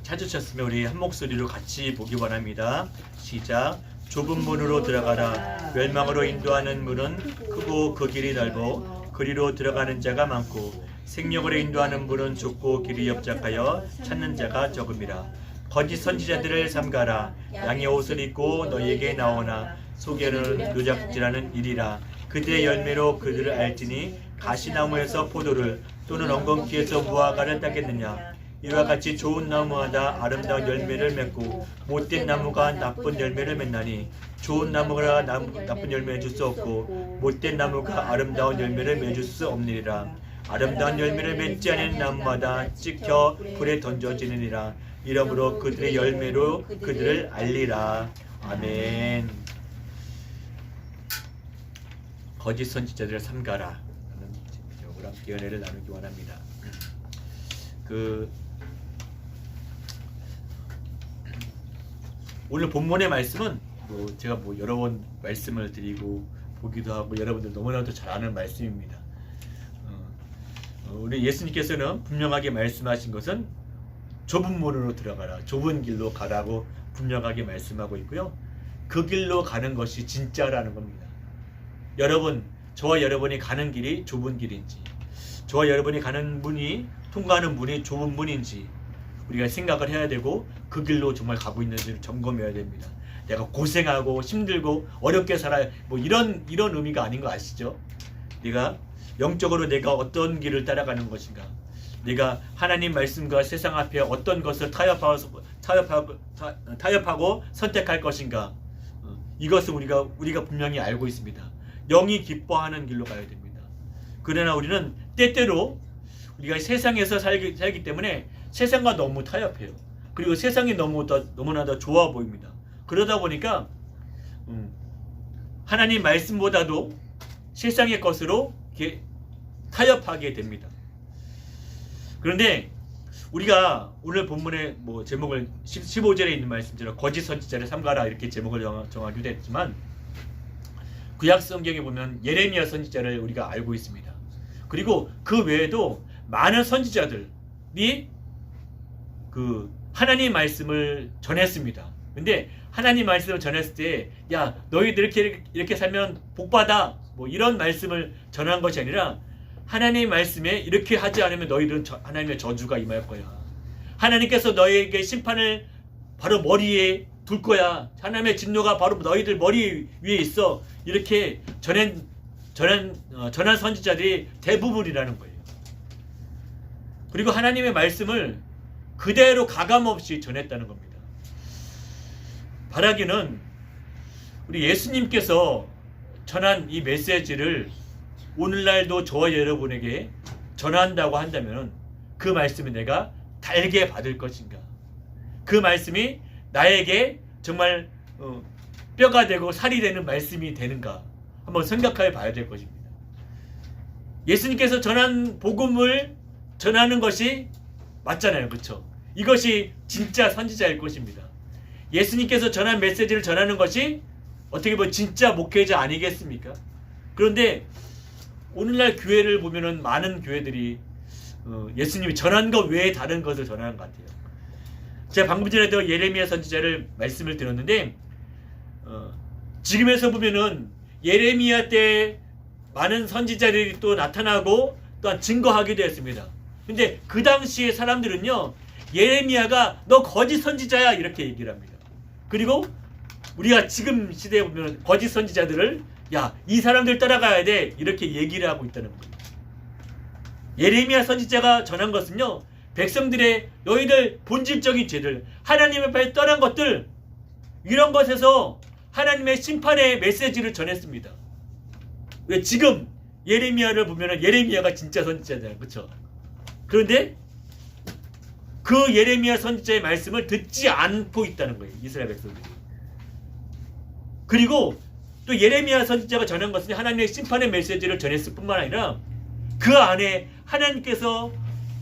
찾으셨으면 우리 한 목소리로 같이 보기 바랍니다. 시작. 좁은 문으로 들어가라. 멸망으로 인도하는 문은 크고 그 길이 넓어 그리로 들어가는 자가 많고 생명으로 인도하는 문은 좁고 길이 협착하여 찾는 자가 적음이라. 거짓 선지자들을 삼가라. 양의 옷을 입고 너희에게 나오나 속에는 노작질하는 일이라. 그들의 열매로 그들을 알지니 가시나무에서 포도를 또는 엉겅퀴에서 무화과를 따겠느냐. 이와 같이 좋은 나무마다 아름다운 열매를 맺고 못된 나무가 나쁜 열매를 맺나니 좋은 나무가 나쁜 열매를 줄 수 없고 못된 나무가 아름다운 열매를 맺을 수 없느니라. 아름다운 열매를 맺지 않는 나무마다 찍혀 불에 던져지느니라. 이러므로 그들의 열매로 그들을 알리라. 아멘. 거짓 선지자들을 삼가라 하는 제목으로 함께 은혜를 나누기 원합니다. 오늘 본문의 말씀은 제가 여러 번 말씀을 드리고 보기도 하고 여러분들 너무나도 잘 아는 말씀입니다. 우리 예수님께서는 분명하게 말씀하신 것은 좁은 문으로 들어가라, 좁은 길로 가라고 분명하게 말씀하고 있고요. 그 길로 가는 것이 진짜라는 겁니다. 여러분, 저와 여러분이 가는 길이 좁은 길인지, 저와 여러분이 가는 문이 통과하는 문이 좁은 문인지 우리가 생각을 해야 되고 그 길로 정말 가고 있는지를 점검해야 됩니다. 내가 고생하고 힘들고 어렵게 살아야 이런 의미가 아닌 거 아시죠? 내가 영적으로 내가 어떤 길을 따라가는 것인가, 내가 하나님 말씀과 세상 앞에 어떤 것을 타협하고 선택할 것인가, 이것은 우리가 분명히 알고 있습니다. 영이 기뻐하는 길로 가야 됩니다. 그러나 우리는 때때로 우리가 세상에서 살기 때문에 세상과 너무 타협해요. 그리고 세상이 너무나도 좋아 보입니다. 그러다 보니까 하나님 말씀보다도 세상의 것으로 이렇게 타협하게 됩니다. 그런데 우리가 오늘 본문의 제목을 15절에 있는 말씀처럼 거짓 선지자를 삼가라 이렇게 제목을 정하기도 했지만 구약 성경에 보면 예레미야 선지자를 우리가 알고 있습니다. 그리고 그 외에도 많은 선지자들이 하나님 말씀을 전했습니다. 근데 하나님 말씀을 전했을 때, 야, 너희들 이렇게 살면 복받아, 이런 말씀을 전한 것이 아니라 하나님 말씀에 이렇게 하지 않으면 너희들은 하나님의 저주가 임할 거야. 하나님께서 너희에게 심판을 바로 머리에 둘 거야. 하나님의 진노가 바로 너희들 머리 위에 있어. 이렇게 전한 선지자들이 대부분이라는 거예요. 그리고 하나님의 말씀을 그대로 가감없이 전했다는 겁니다. 바라기는 우리 예수님께서 전한 이 메시지를 오늘날도 저와 여러분에게 전한다고 한다면 그 말씀이 내가 달게 받을 것인가? 그 말씀이 나에게 정말 뼈가 되고 살이 되는 말씀이 되는가? 한번 생각해 봐야 될 것입니다. 예수님께서 전한 복음을 전하는 것이 맞잖아요. 그렇죠? 이것이 진짜 선지자일 것입니다. 예수님께서 전한 메시지를 전하는 것이 어떻게 보면 진짜 목회자 아니겠습니까? 그런데 오늘날 교회를 보면은 많은 교회들이 예수님이 전한 것 외에 다른 것을 전하는 것 같아요. 제가 방금 전에도 예레미야 선지자를 말씀을 드렸는데 지금에서 보면은 예레미야 때 많은 선지자들이 또 나타나고 또한 증거하기도 했습니다. 근데 그 당시에 사람들은요, 예레미야가 너 거짓 선지자야 이렇게 얘기를 합니다. 그리고 우리가 지금 시대에 보면 거짓 선지자들을 야, 이 사람들 따라가야 돼 이렇게 얘기를 하고 있다는 거예요. 예레미야 선지자가 전한 것은요, 백성들의 너희들 본질적인 죄들, 하나님 앞에 떠난 것들, 이런 것에서 하나님의 심판의 메시지를 전했습니다. 왜 지금 예레미야를 보면 예레미야가 진짜 선지자잖아요. 그렇죠? 그런데 그 예레미야 선지자의 말씀을 듣지 않고 있다는 거예요. 이스라엘 백성들이. 그리고 또 예레미야 선지자가 전한 것은 하나님의 심판의 메시지를 전했을 뿐만 아니라 그 안에 하나님께서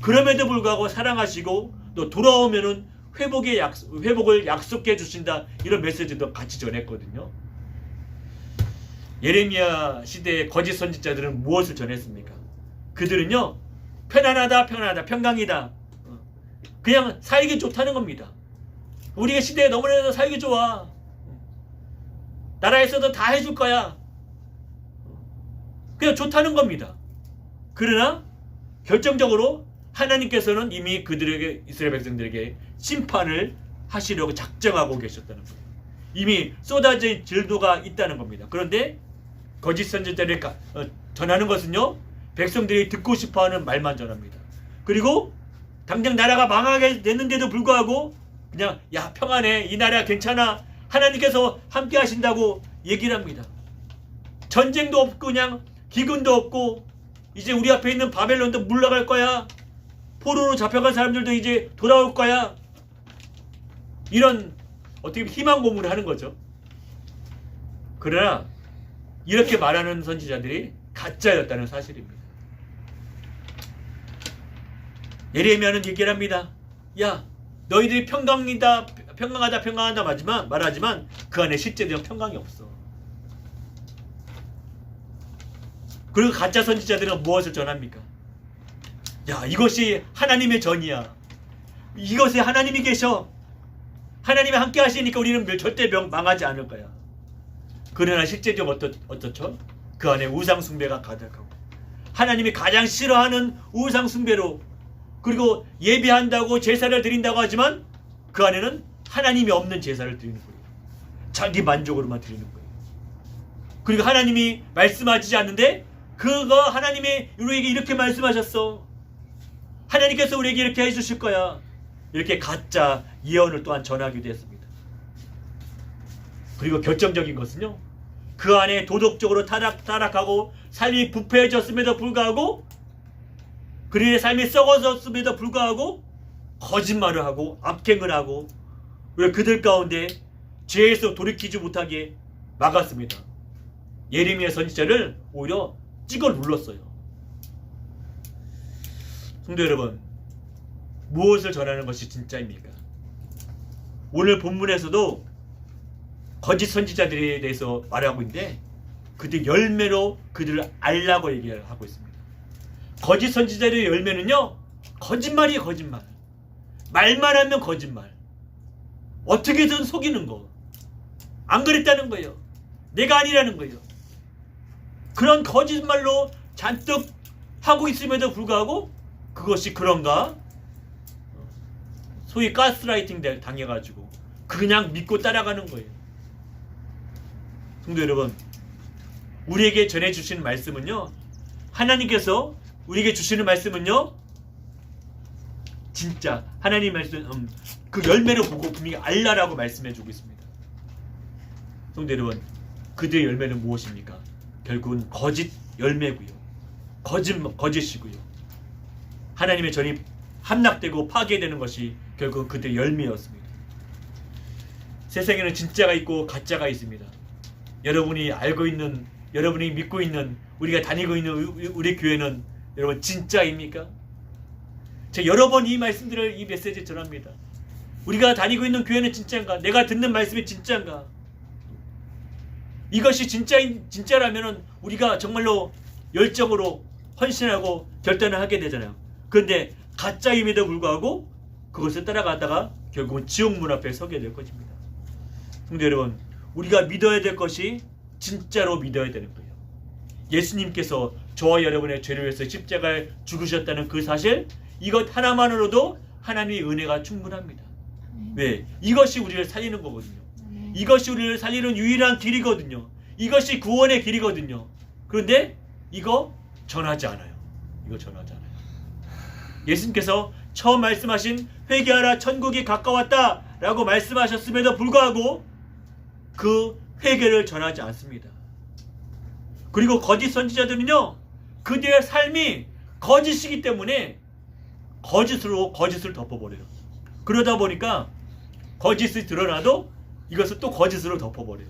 그럼에도 불구하고 사랑하시고 또 돌아오면은 회복을 약속해 주신다, 이런 메시지도 같이 전했거든요. 예레미야 시대의 거짓 선지자들은 무엇을 전했습니까? 그들은요, 편안하다, 평강이다, 그냥 살기 좋다는 겁니다. 우리가 시대에 너무나도 살기 좋아, 나라에서도 다 해줄 거야, 그냥 좋다는 겁니다. 그러나 결정적으로 하나님께서는 이미 그들에게, 이스라엘 백성들에게 심판을 하시려고 작정하고 계셨다는 거예요. 이미 쏟아진 질도가 있다는 겁니다. 그런데 거짓 선지자를 전하는 것은요, 백성들이 듣고 싶어하는 말만 전합니다. 그리고 당장 나라가 망하게 됐는데도 불구하고 그냥 야, 평안해, 이 나라 괜찮아, 하나님께서 함께 하신다고 얘기를 합니다. 전쟁도 없고 그냥 기근도 없고 이제 우리 앞에 있는 바벨론도 물러갈 거야, 포로로 잡혀간 사람들도 이제 돌아올 거야, 이런 어떻게 희망 고문을 하는 거죠. 그러나 이렇게 말하는 선지자들이 가짜였다는 사실입니다. 예레미야는 얘기를 합니다. 야, 너희들이 평강하다 말하지만 그 안에 실제로 평강이 없어. 그리고 가짜 선지자들은 무엇을 전합니까? 야, 이것이 하나님의 전이야, 이것에 하나님이 계셔, 하나님이 함께 하시니까 우리는 절대 망하지 않을 거야. 그러나 실제적으로 어떻죠? 그 안에 우상 숭배가 가득하고 하나님이 가장 싫어하는 우상 숭배로, 그리고 예배한다고 제사를 드린다고 하지만 그 안에는 하나님이 없는 제사를 드리는 거예요. 자기 만족으로만 드리는 거예요. 그리고 하나님이 말씀하시지 않는데 그거 하나님이 우리에게 이렇게 말씀하셨어, 하나님께서 우리에게 이렇게 해주실 거야, 이렇게 가짜 예언을 또한 전하기도 했습니다. 그리고 결정적인 것은요, 그 안에 도덕적으로 타락하고 삶이 부패해졌음에도 불구하고, 그들의 삶이 썩어졌음에도 불구하고 거짓말을 하고 압행을 하고, 왜 그들 가운데 죄에서 돌이키지 못하게 막았습니다. 예레미야 선지자를 오히려 찍어 눌렀어요. 성도 여러분, 무엇을 전하는 것이 진짜입니까? 오늘 본문에서도 거짓 선지자들에 대해서 말하고 있는데 그들 열매로 그들을 알라고 얘기를 하고 있습니다. 거짓 선지자들의 열매는요, 거짓말이에요. 거짓말. 말만 하면 거짓말. 어떻게든 속이는 거. 안 그랬다는 거예요. 내가 아니라는 거예요. 그런 거짓말로 잔뜩 하고 있음에도 불구하고 그것이 그런가? 소위 가스라이팅 당해가지고 그냥 믿고 따라가는 거예요. 성도 여러분, 우리에게 전해주시는 말씀은요, 하나님께서 우리에게 주시는 말씀은요, 진짜 하나님 말씀 그 열매를 보고 분명히 알라라고 말씀해주고 있습니다. 성도 여러분, 그들의 열매는 무엇입니까? 결국은 거짓 열매고요, 거짓이고요. 하나님의 전이 함락되고 파괴되는 것이 결국 그들의 열매였습니다. 세상에는 진짜가 있고 가짜가 있습니다. 여러분이 알고 있는, 여러분이 믿고 있는, 우리가 다니고 있는 우리 교회는 여러분 진짜입니까? 제가 여러 번 이 말씀들을, 이 메시지를 전합니다. 우리가 다니고 있는 교회는 진짜인가? 내가 듣는 말씀이 진짜인가? 이것이 진짜라면은 우리가 정말로 열정으로 헌신하고 결단을 하게 되잖아요. 그런데 가짜임에도 불구하고 그것을 따라가다가 결국은 지옥문 앞에 서게 될 것입니다. 성도 여러분, 우리가 믿어야 될 것이 진짜로 믿어야 되는 거예요. 예수님께서 저와 여러분의 죄를 위해서 십자가에 죽으셨다는 그 사실, 이것 하나만으로도 하나님의 은혜가 충분합니다. 왜? 이것이 우리를 살리는 거거든요. 이것이 우리를 살리는 유일한 길이거든요. 이것이 구원의 길이거든요. 그런데 이거 전하지 않아요. 이거 전하지 않아요. 예수님께서 처음 말씀하신 회개하라 천국이 가까웠다 라고 말씀하셨음에도 불구하고 그 회개를 전하지 않습니다. 그리고 거짓 선지자들은요, 그들의 삶이 거짓이기 때문에 거짓으로 거짓을 덮어버려요. 그러다 보니까 거짓이 드러나도 이것을 또 거짓으로 덮어버려요.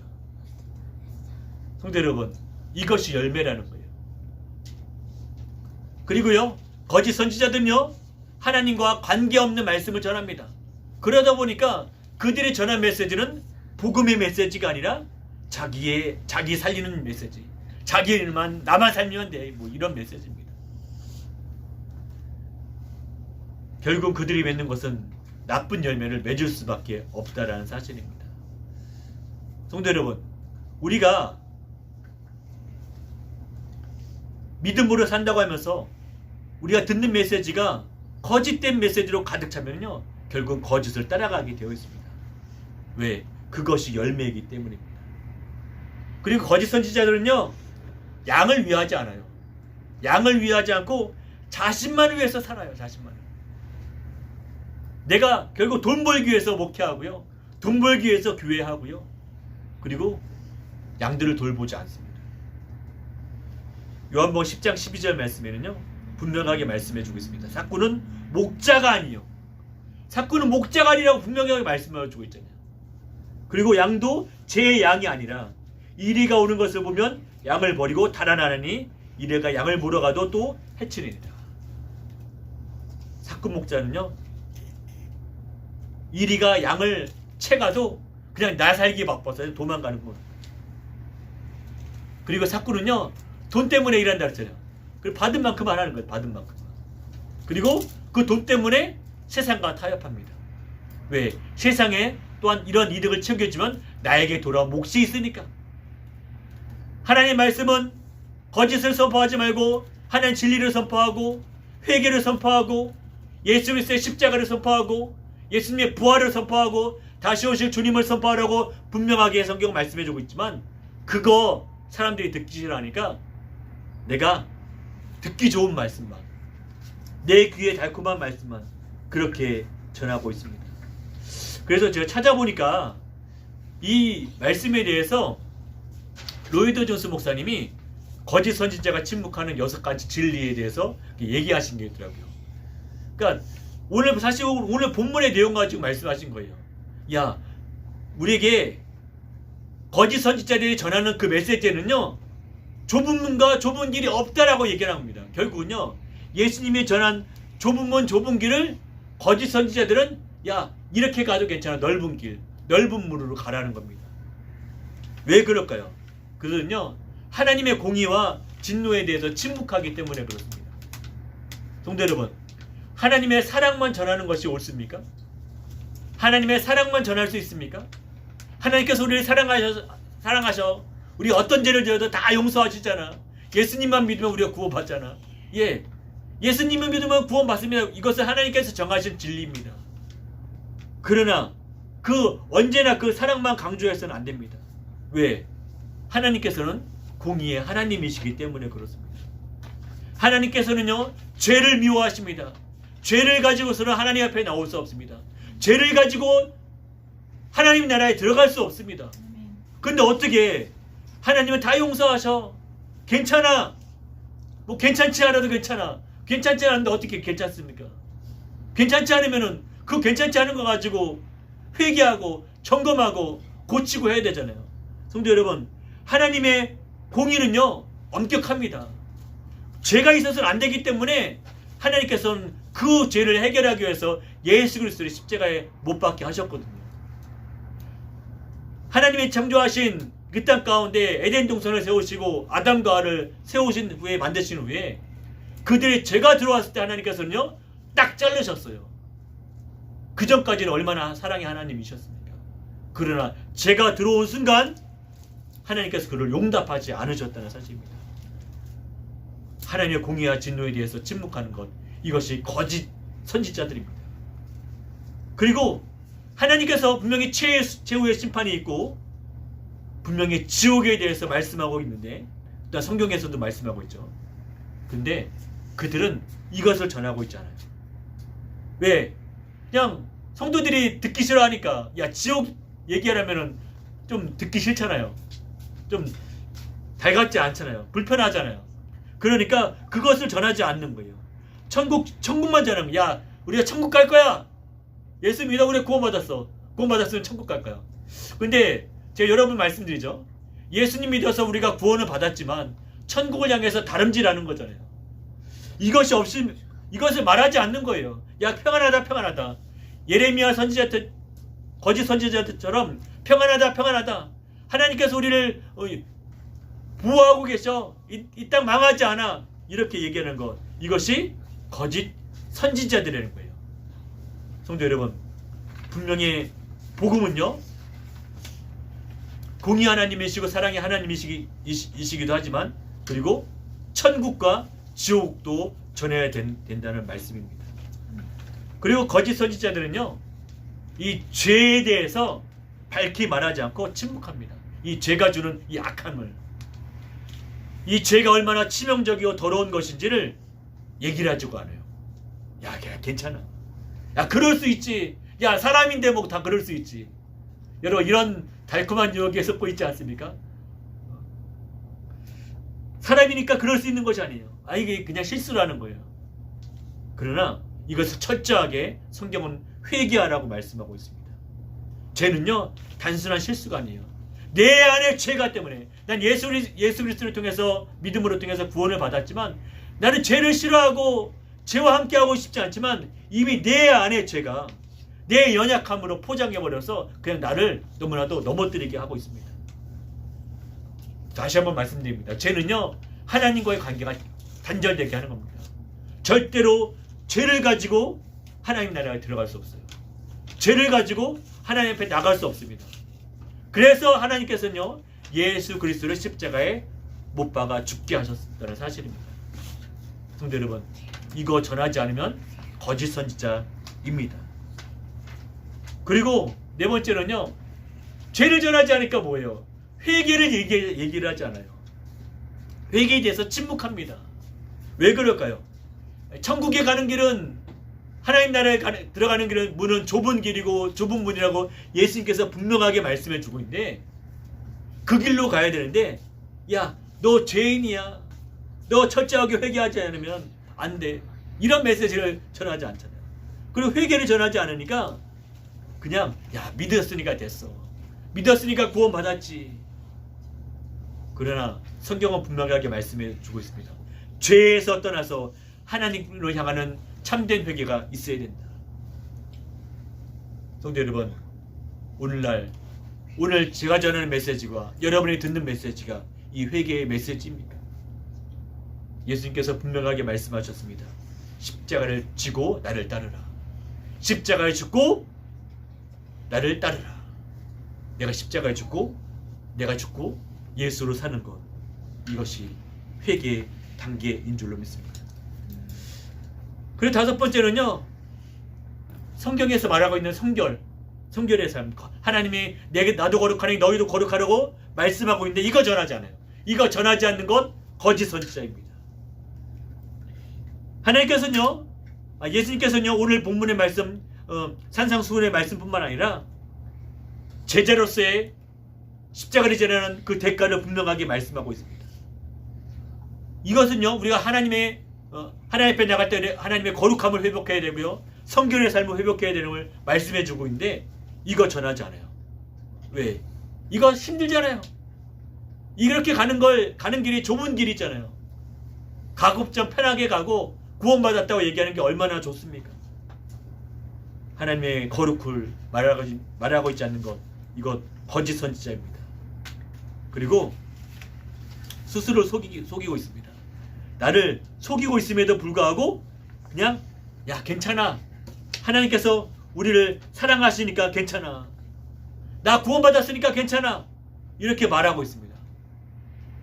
성도 여러분, 이것이 열매라는 거예요. 그리고요, 거짓 선지자들은요, 하나님과 관계없는 말씀을 전합니다. 그러다 보니까 그들이 전한 메시지는 복음의 메시지가 아니라 자기 살리는 메시지, 자기만 나만 살면 돼, 뭐 이런 메시지입니다. 결국 그들이 맺는 것은 나쁜 열매를 맺을 수밖에 없다라는 사실입니다. 성도 여러분, 우리가 믿음으로 산다고 하면서 우리가 듣는 메시지가 거짓된 메시지로 가득 차면요, 결국 거짓을 따라가게 되어 있습니다. 왜? 그것이 열매이기 때문입니다. 그리고 거짓 선지자들은요, 양을 위하지 않아요. 양을 위하지 않고 자신만을 위해서 살아요. 자신만을. 내가 결국 돈 벌기 위해서 목회하고요, 돈 벌기 위해서 교회하고요, 그리고 양들을 돌보지 않습니다. 요한복음 10장 12절 말씀에는요, 분명하게 말씀해주고 있습니다. 삭구는 목자가 아니요, 삭구는 목자가 아니라고 분명하게 말씀해주고 있잖아요. 그리고 양도 제 양이 아니라 이리가 오는 것을 보면 양을 버리고 달아나느니 이리가 양을 물어가도 또 해치리니라. 삭구 목자는요, 이리가 양을 채가도 그냥 나 살기 바빠서 도망가는 거예요. 그리고 삭구는요, 돈 때문에 일한다 그랬잖아요. 그리고 받은 만큼 안 하는 거예요. 받은 만큼. 그리고 그 돈 때문에 세상과 타협합니다. 왜? 세상에 또한 이런 이득을 챙겨주면 나에게 돌아온 몫이 있으니까. 하나님의 말씀은 거짓을 선포하지 말고 하나님의 진리를 선포하고 회개를 선포하고 예수 그리스도의 십자가를 선포하고 예수님의 부활을 선포하고 다시 오실 주님을 선포하라고 분명하게 성경 말씀해주고 있지만, 그거 사람들이 듣기 싫어하니까 내가 듣기 좋은 말씀만, 내 귀에 달콤한 말씀만 그렇게 전하고 있습니다. 그래서 제가 찾아보니까 이 말씀에 대해서 로이드 존스 목사님이 거짓 선지자가 침묵하는 6가지 진리에 대해서 얘기하신 게 있더라고요. 그러니까 오늘 본문의 내용 가지고 말씀하신 거예요. 야, 우리에게 거짓 선지자들이 전하는 그 메시지에는요, 좁은 문과 좁은 길이 없다라고 얘기를 합니다. 결국은요, 예수님이 전한 좁은 문, 좁은 길을 거짓 선지자들은 야, 이렇게 가도 괜찮아, 넓은 길, 넓은 문으로 가라는 겁니다. 왜 그럴까요? 그들은요, 하나님의 공의와 진노에 대해서 침묵하기 때문에 그렇습니다. 성도 여러분, 하나님의 사랑만 전하는 것이 옳습니까? 하나님의 사랑만 전할 수 있습니까? 하나님께서 우리를 사랑하셔. 우리 어떤 죄를 지어도 다 용서하시잖아. 예수님만 믿으면 우리가 구원받잖아. 예, 예수님만 믿으면 구원받습니다. 이것은 하나님께서 정하신 진리입니다. 그러나 언제나 그 사랑만 강조해서는 안 됩니다. 왜? 하나님께서는 공의의 하나님이시기 때문에 그렇습니다. 하나님께서는요, 죄를 미워하십니다. 죄를 가지고서는 하나님 앞에 나올 수 없습니다. 죄를 가지고 하나님 나라에 들어갈 수 없습니다. 근데 어떻게 하나님은 다 용서하셔. 괜찮아. 뭐 괜찮지 않아도 괜찮아. 괜찮지 않은데 어떻게 괜찮습니까? 괜찮지 않으면은 그 괜찮지 않은 거 가지고 회개하고 점검하고 고치고 해야 되잖아요. 성도 여러분, 하나님의 공의는요 엄격합니다. 죄가 있어서는 안 되기 때문에 하나님께서는 그 죄를 해결하기 위해서 예수 그리스도를 십자가에 못 박게 하셨거든요. 하나님이 창조하신 그 땅 가운데 에덴 동산을 세우시고 아담과 하와를 세우신 후에 만드신 후에 그들의 죄가 들어왔을 때 하나님께서는요 딱 자르셨어요. 그 전까지는 얼마나 사랑의 하나님이셨습니까? 그러나 죄가 들어온 순간 하나님께서 그를 용납하지 않으셨다는 사실입니다. 하나님의 공의와 진노에 대해서 침묵하는 것, 이것이 거짓 선지자들입니다. 그리고 하나님께서 분명히 최후의 심판이 있고 분명히 지옥에 대해서 말씀하고 있는데, 또 성경에서도 말씀하고 있죠. 근데 그들은 이것을 전하고 있잖아요. 왜? 그냥 성도들이 듣기 싫어하니까, 야 지옥 얘기하려면은 좀 듣기 싫잖아요. 좀 달갑지 않잖아요. 불편하잖아요. 그러니까 그것을 전하지 않는 거예요. 천국만 전하는 거야. 야 우리가 천국 갈 거야. 예수 믿어. 우리 구원받았어. 구원받았으면 천국 갈 거야. 근데 제가 여러분 말씀드리죠. 예수님 믿어서 우리가 구원을 받았지만 천국을 향해서 다름질하는 거잖아요. 이것을 말하지 않는 거예요. 야 평안하다 평안하다. 예레미야 선지자 거짓 선지자처럼 평안하다. 하나님께서 우리를 보호하고 계셔. 이 땅 망하지 않아. 이렇게 얘기하는 것. 이것이 거짓 선지자들이라는 거예요. 성도 여러분, 분명히 복음은요 공의 하나님이시고 사랑의 하나님이시기도 하지만, 그리고 천국과 지옥도 전해야 된다는 말씀입니다. 그리고 거짓 선지자들은요 이 죄에 대해서 밝히 말하지 않고 침묵합니다. 이 죄가 주는 이 악함을, 이 죄가 얼마나 치명적이고 더러운 것인지를 얘기를 하지도 않아요. 야 괜찮아. 야 그럴 수 있지. 야 사람인데 뭐 다 그럴 수 있지. 여러분 이런 달콤한 유혹에 섞고 있지 않습니까? 사람이니까 그럴 수 있는 것이 아니에요. 이게 그냥 실수라는 거예요. 그러나 이것을 철저하게 성경은 회개하라고 말씀하고 있습니다. 죄는요 단순한 실수가 아니에요. 내 안에 죄가 때문에, 난 예수 그리스도를 통해서 믿음으로 통해서 구원을 받았지만 나는 죄를 싫어하고 죄와 함께하고 싶지 않지만 이미 내 안에 죄가 내 연약함으로 포장해버려서 그냥 나를 너무나도 넘어뜨리게 하고 있습니다. 다시 한번 말씀드립니다. 죄는요 하나님과의 관계가 단절되게 하는 겁니다. 절대로 죄를 가지고 하나님 나라에 들어갈 수 없어요. 죄를 가지고 하나님 앞에 나갈 수 없습니다. 그래서 하나님께서는요 예수 그리스도를 십자가에 못 박아 죽게 하셨다는 사실입니다. 성도 여러분, 이거 전하지 않으면 거짓 선지자입니다. 그리고 네 번째는요 죄를 전하지 않으니까 뭐예요? 회개를 얘기를 하지 않아요. 회개에 대해서 침묵합니다. 왜 그럴까요? 천국에 가는 길은, 하나님 나라에 들어가는 길은 문은 좁은 길이고 좁은 문이라고 예수님께서 분명하게 말씀해 주고 있는데, 그 길로 가야 되는데 야 너 죄인이야. 너 철저하게 회개하지 않으면 안 돼. 이런 메시지를 전하지 않잖아요. 그리고 회개를 전하지 않으니까 그냥 야 믿었으니까 됐어. 믿었으니까 구원 받았지. 그러나 성경은 분명하게 말씀해 주고 있습니다. 죄에서 떠나서 하나님으로 향하는 참된 회개가 있어야 된다. 성도 여러분, 오늘 제가 전하는 메시지와 여러분이 듣는 메시지가 이 회개의 메시지입니까? 예수님께서 분명하게 말씀하셨습니다. 십자가를 지고 나를 따르라. 십자가에 죽고 나를 따르라. 내가 십자가에 죽고 내가 죽고 예수로 사는 것, 이것이 회개의 단계인 줄로 믿습니다. 그리고 다섯 번째는요, 성경에서 말하고 있는 성결의 삶. 하나님이 나도 거룩하니 너희도 거룩하라고 말씀하고 있는데 이거 전하지 않아요. 이거 전하지 않는 건 거짓 선지자입니다. 하나님께서는요 예수님께서는요 오늘 본문의 말씀 산상수훈의 말씀뿐만 아니라 제자로서의 십자가를 지라는 그 대가를 분명하게 말씀하고 있습니다. 이것은요 우리가 하나님 앞에 나갈 때 하나님의 거룩함을 회복해야 되고요 성결의 삶을 회복해야 되는 걸 말씀해 주고 있는데 이거 전하지 않아요. 왜? 이거 힘들잖아요. 이렇게 가는 길이 좁은 길이 있잖아요. 가급적 편하게 가고 구원받았다고 얘기하는 게 얼마나 좋습니까? 하나님의 거룩을 말하고 있지 않는 것, 이것 거짓 선지자입니다. 그리고 스스로 속이고 있습니다. 나를 속이고 있음에도 불구하고 그냥 야 괜찮아, 하나님께서 우리를 사랑하시니까 괜찮아, 나 구원받았으니까 괜찮아, 이렇게 말하고 있습니다.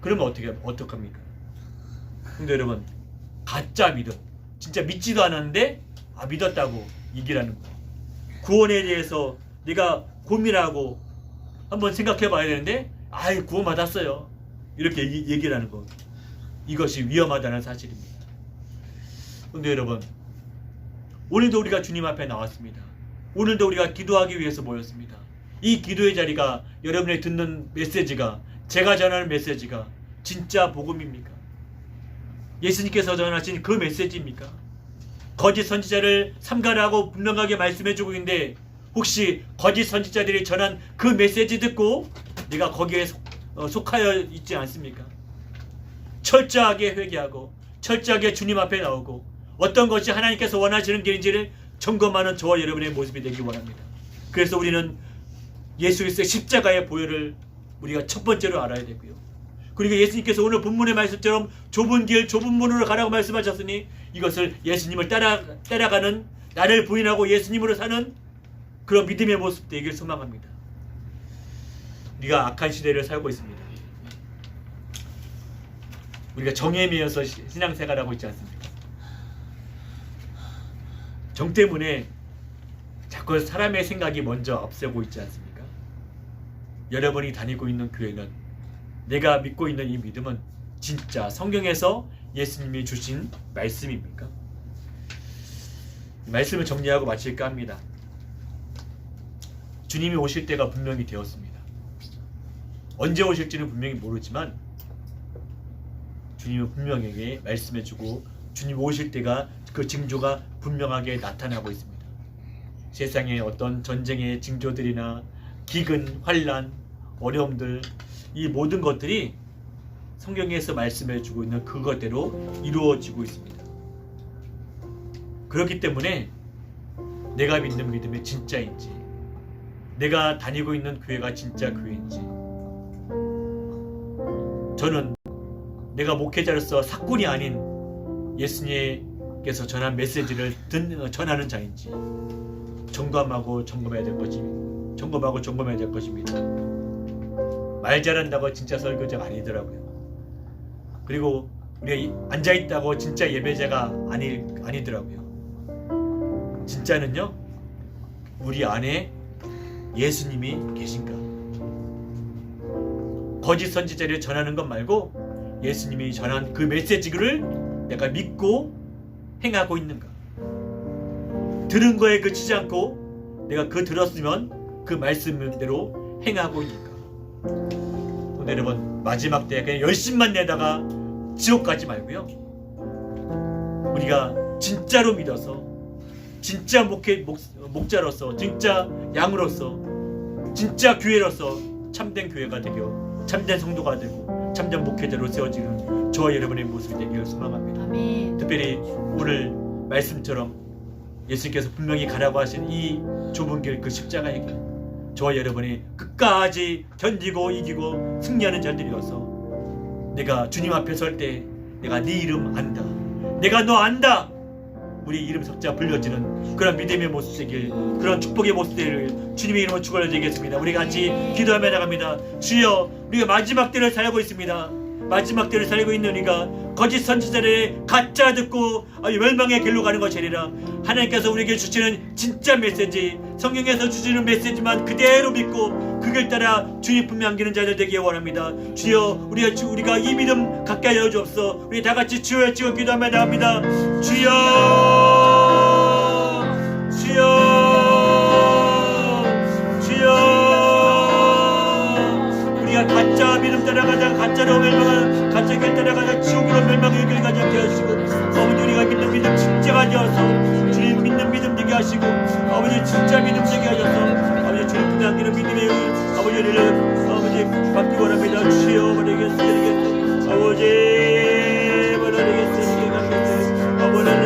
그러면 어떡합니까? 근데 여러분, 가짜 믿음, 진짜 믿지도 않았는데 믿었다고 얘기라는 거, 구원에 대해서 내가 고민하고 한번 생각해 봐야 되는데 구원받았어요, 이렇게 얘기를 하는 것, 이것이 위험하다는 사실입니다. 근데 여러분, 오늘도 우리가 주님 앞에 나왔습니다. 오늘도 우리가 기도하기 위해서 모였습니다. 이 기도의 자리가, 여러분이 듣는 메시지가, 제가 전하는 메시지가 진짜 복음입니까? 예수님께서 전하신 그 메시지입니까? 거짓 선지자를 삼가라고 분명하게 말씀해주고 있는데 혹시 거짓 선지자들이 전한 그 메시지 듣고 내가 거기에 속하여 있지 않습니까? 철저하게 회개하고 철저하게 주님 앞에 나오고 어떤 것이 하나님께서 원하시는 길인지를 점검하는 저와 여러분의 모습이 되기 원합니다. 그래서 우리는 예수 그리스도의 십자가의 보혈을 우리가 첫 번째로 알아야 되고요. 그리고 예수님께서 오늘 본문의 말씀처럼 좁은 길 좁은 문으로 가라고 말씀하셨으니 이것을 예수님을 따라가는, 나를 부인하고 예수님으로 사는 그런 믿음의 모습 되길 소망합니다. 우리가 악한 시대를 살고 있습니다. 우리가 정에 매여서 신앙생활하고 있지 않습니까? 정 때문에 자꾸 사람의 생각이 먼저 앞서고 있지 않습니까? 여러분이 다니고 있는 교회는, 내가 믿고 있는 이 믿음은 진짜 성경에서 예수님이 주신 말씀입니까? 말씀을 정리하고 마칠까 합니다. 주님이 오실 때가 분명히 되었습니다. 언제 오실지는 분명히 모르지만 주님은 분명하게 말씀해주고 주님 오실 때가, 그 징조가 분명하게 나타나고 있습니다. 세상의 어떤 전쟁의 징조들이나 기근, 환난, 어려움들, 이 모든 것들이 성경에서 말씀해주고 있는 그것대로 이루어지고 있습니다. 그렇기 때문에 내가 믿는 믿음이 진짜인지, 내가 다니고 있는 교회가 진짜 교회인지, 저는 내가 목회자로서 사꾼이 아닌 예수님께서 전한 메시지를 전하는 자인지 점검하고 점검해야 될 것입니다. 말 잘한다고 진짜 설교자가 아니더라고요. 그리고 우리가 앉아있다고 진짜 예배자가 아니더라고요. 진짜는요, 우리 안에 예수님이 계신가, 거짓 선지자를 전하는 것 말고 예수님이 전한 그 메시지를 내가 믿고 행하고 있는가, 들은 거에 그치지 않고 내가 들었으면 그 말씀대로 행하고 있는가. 여러분, 마지막 때 그냥 열심만 내다가 지옥 가지 말고요, 우리가 진짜로 믿어서 진짜 목자로서, 진짜 양으로서, 진짜 교회로서 참된 교회가 되고 참된 성도가 되고 참된 목회자로 세워지는 저와 여러분의 모습이 되기를 소망합니다. 아멘. 특별히 오늘 말씀처럼 예수님께서 분명히 가라고 하신 이 좁은 길, 그 십자가의 길, 저와 여러분이 끝까지 견디고 이기고 승리하는 자들이어서 내가 주님 앞에 설 때 내가 네 이름 안다, 내가 너 안다, 우리 이름 석자 불려지는 그런 믿음의 모습 되길, 그런 축복의 모습 되길 주님의 이름으로 축원드리겠습니다. 우리 같이 기도하며 나갑니다. 주여, 우리가 마지막 때를 살고 있습니다. 마지막 때를 살고 있는 우리가 거짓 선지자를 가짜 듣고 멸망의 길로 가는 것이 아니라 하나님께서 우리에게 주시는 진짜 메시지, 성경에서 주시는 메시지만 그대로 믿고 그 길 따라 주님 품에 안기는 자들 되기를 원합니다. 주여, 우리가 이 믿음 갖게 하여 주옵소서. 우리 다 같이 주여 찍어 기도하며 나갑니다. 주여. 주여 주여 우리가 가짜 믿음 따라가자 가짜로 멸망하는 가짜 길 따라가자 지옥으로 멸망의 길 가지 않게 하시고 아버지 우리가 믿는 믿음 진짜가 되어서 주님 믿는 믿음 되게 하시고 아버지 진짜 믿음 되게 하셔서 아버지 주님 분에 안기는 믿음의 아버지를 아버지 받기 원합니다. 주여 버리겠습니다. 아버지 버리겠습니다. 아버지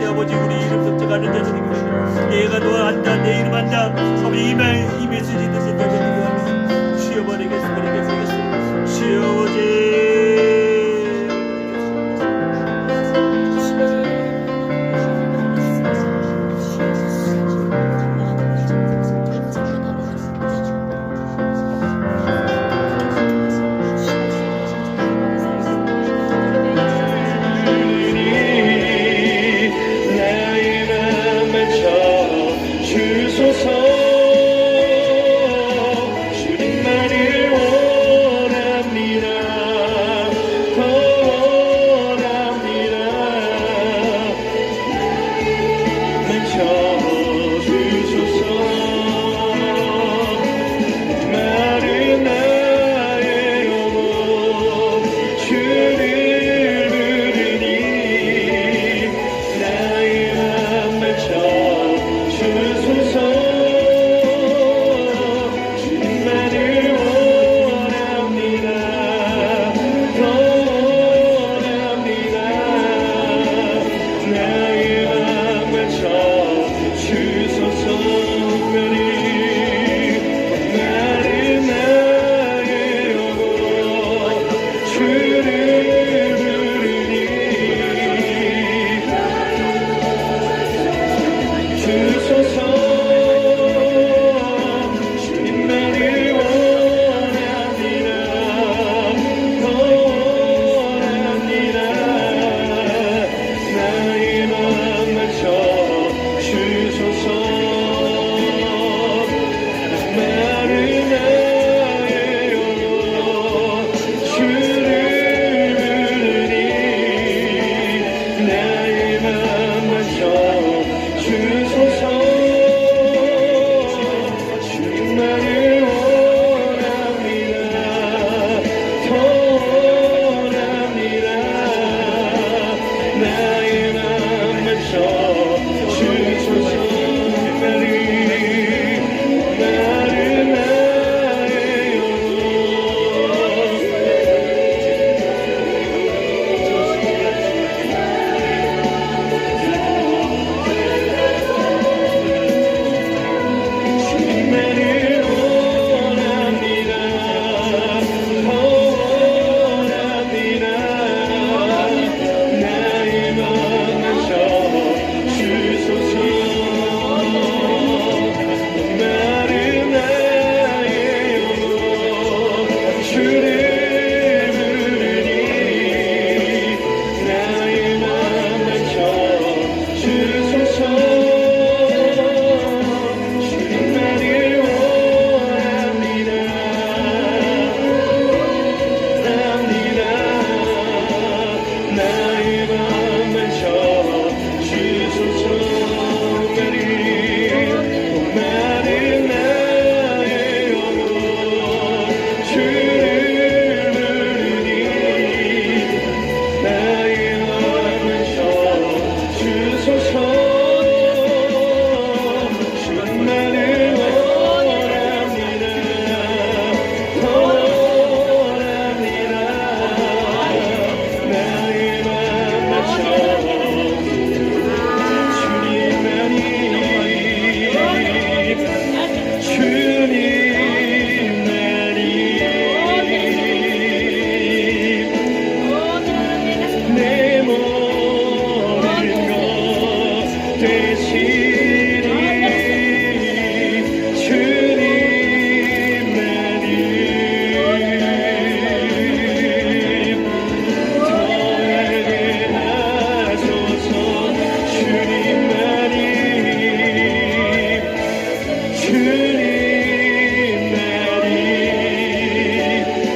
아버지 우리 이름 섭제가 안 된다는 내가 너 안다 내 이름 안다 아버지 이 메시지 듣는 자들이 쉬어버리겠습니다. 쉬어버리겠습니다. 쉬어버리겠습니다.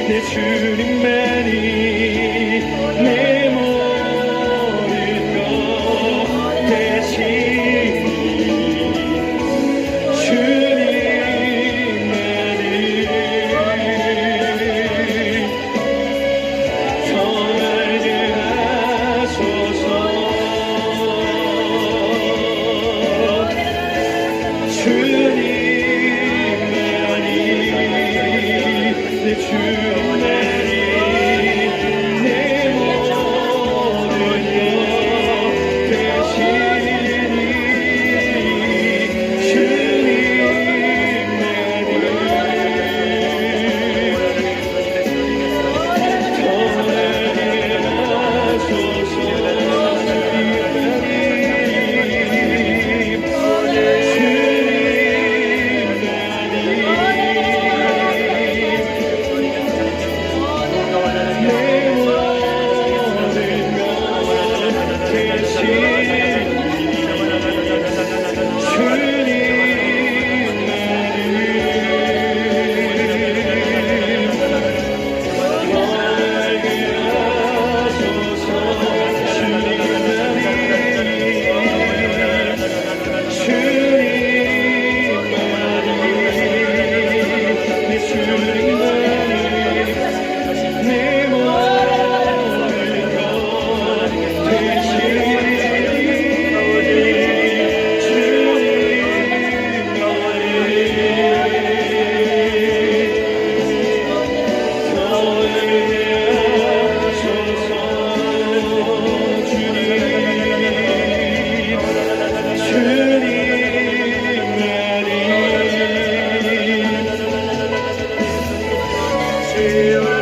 내 주님만이 내 모든 것 대신이 주님만을 더 알게 하소서. 주님만이 내 주님만이 내 모든 것 대신이 주님만을 더 알게 하소서. 주님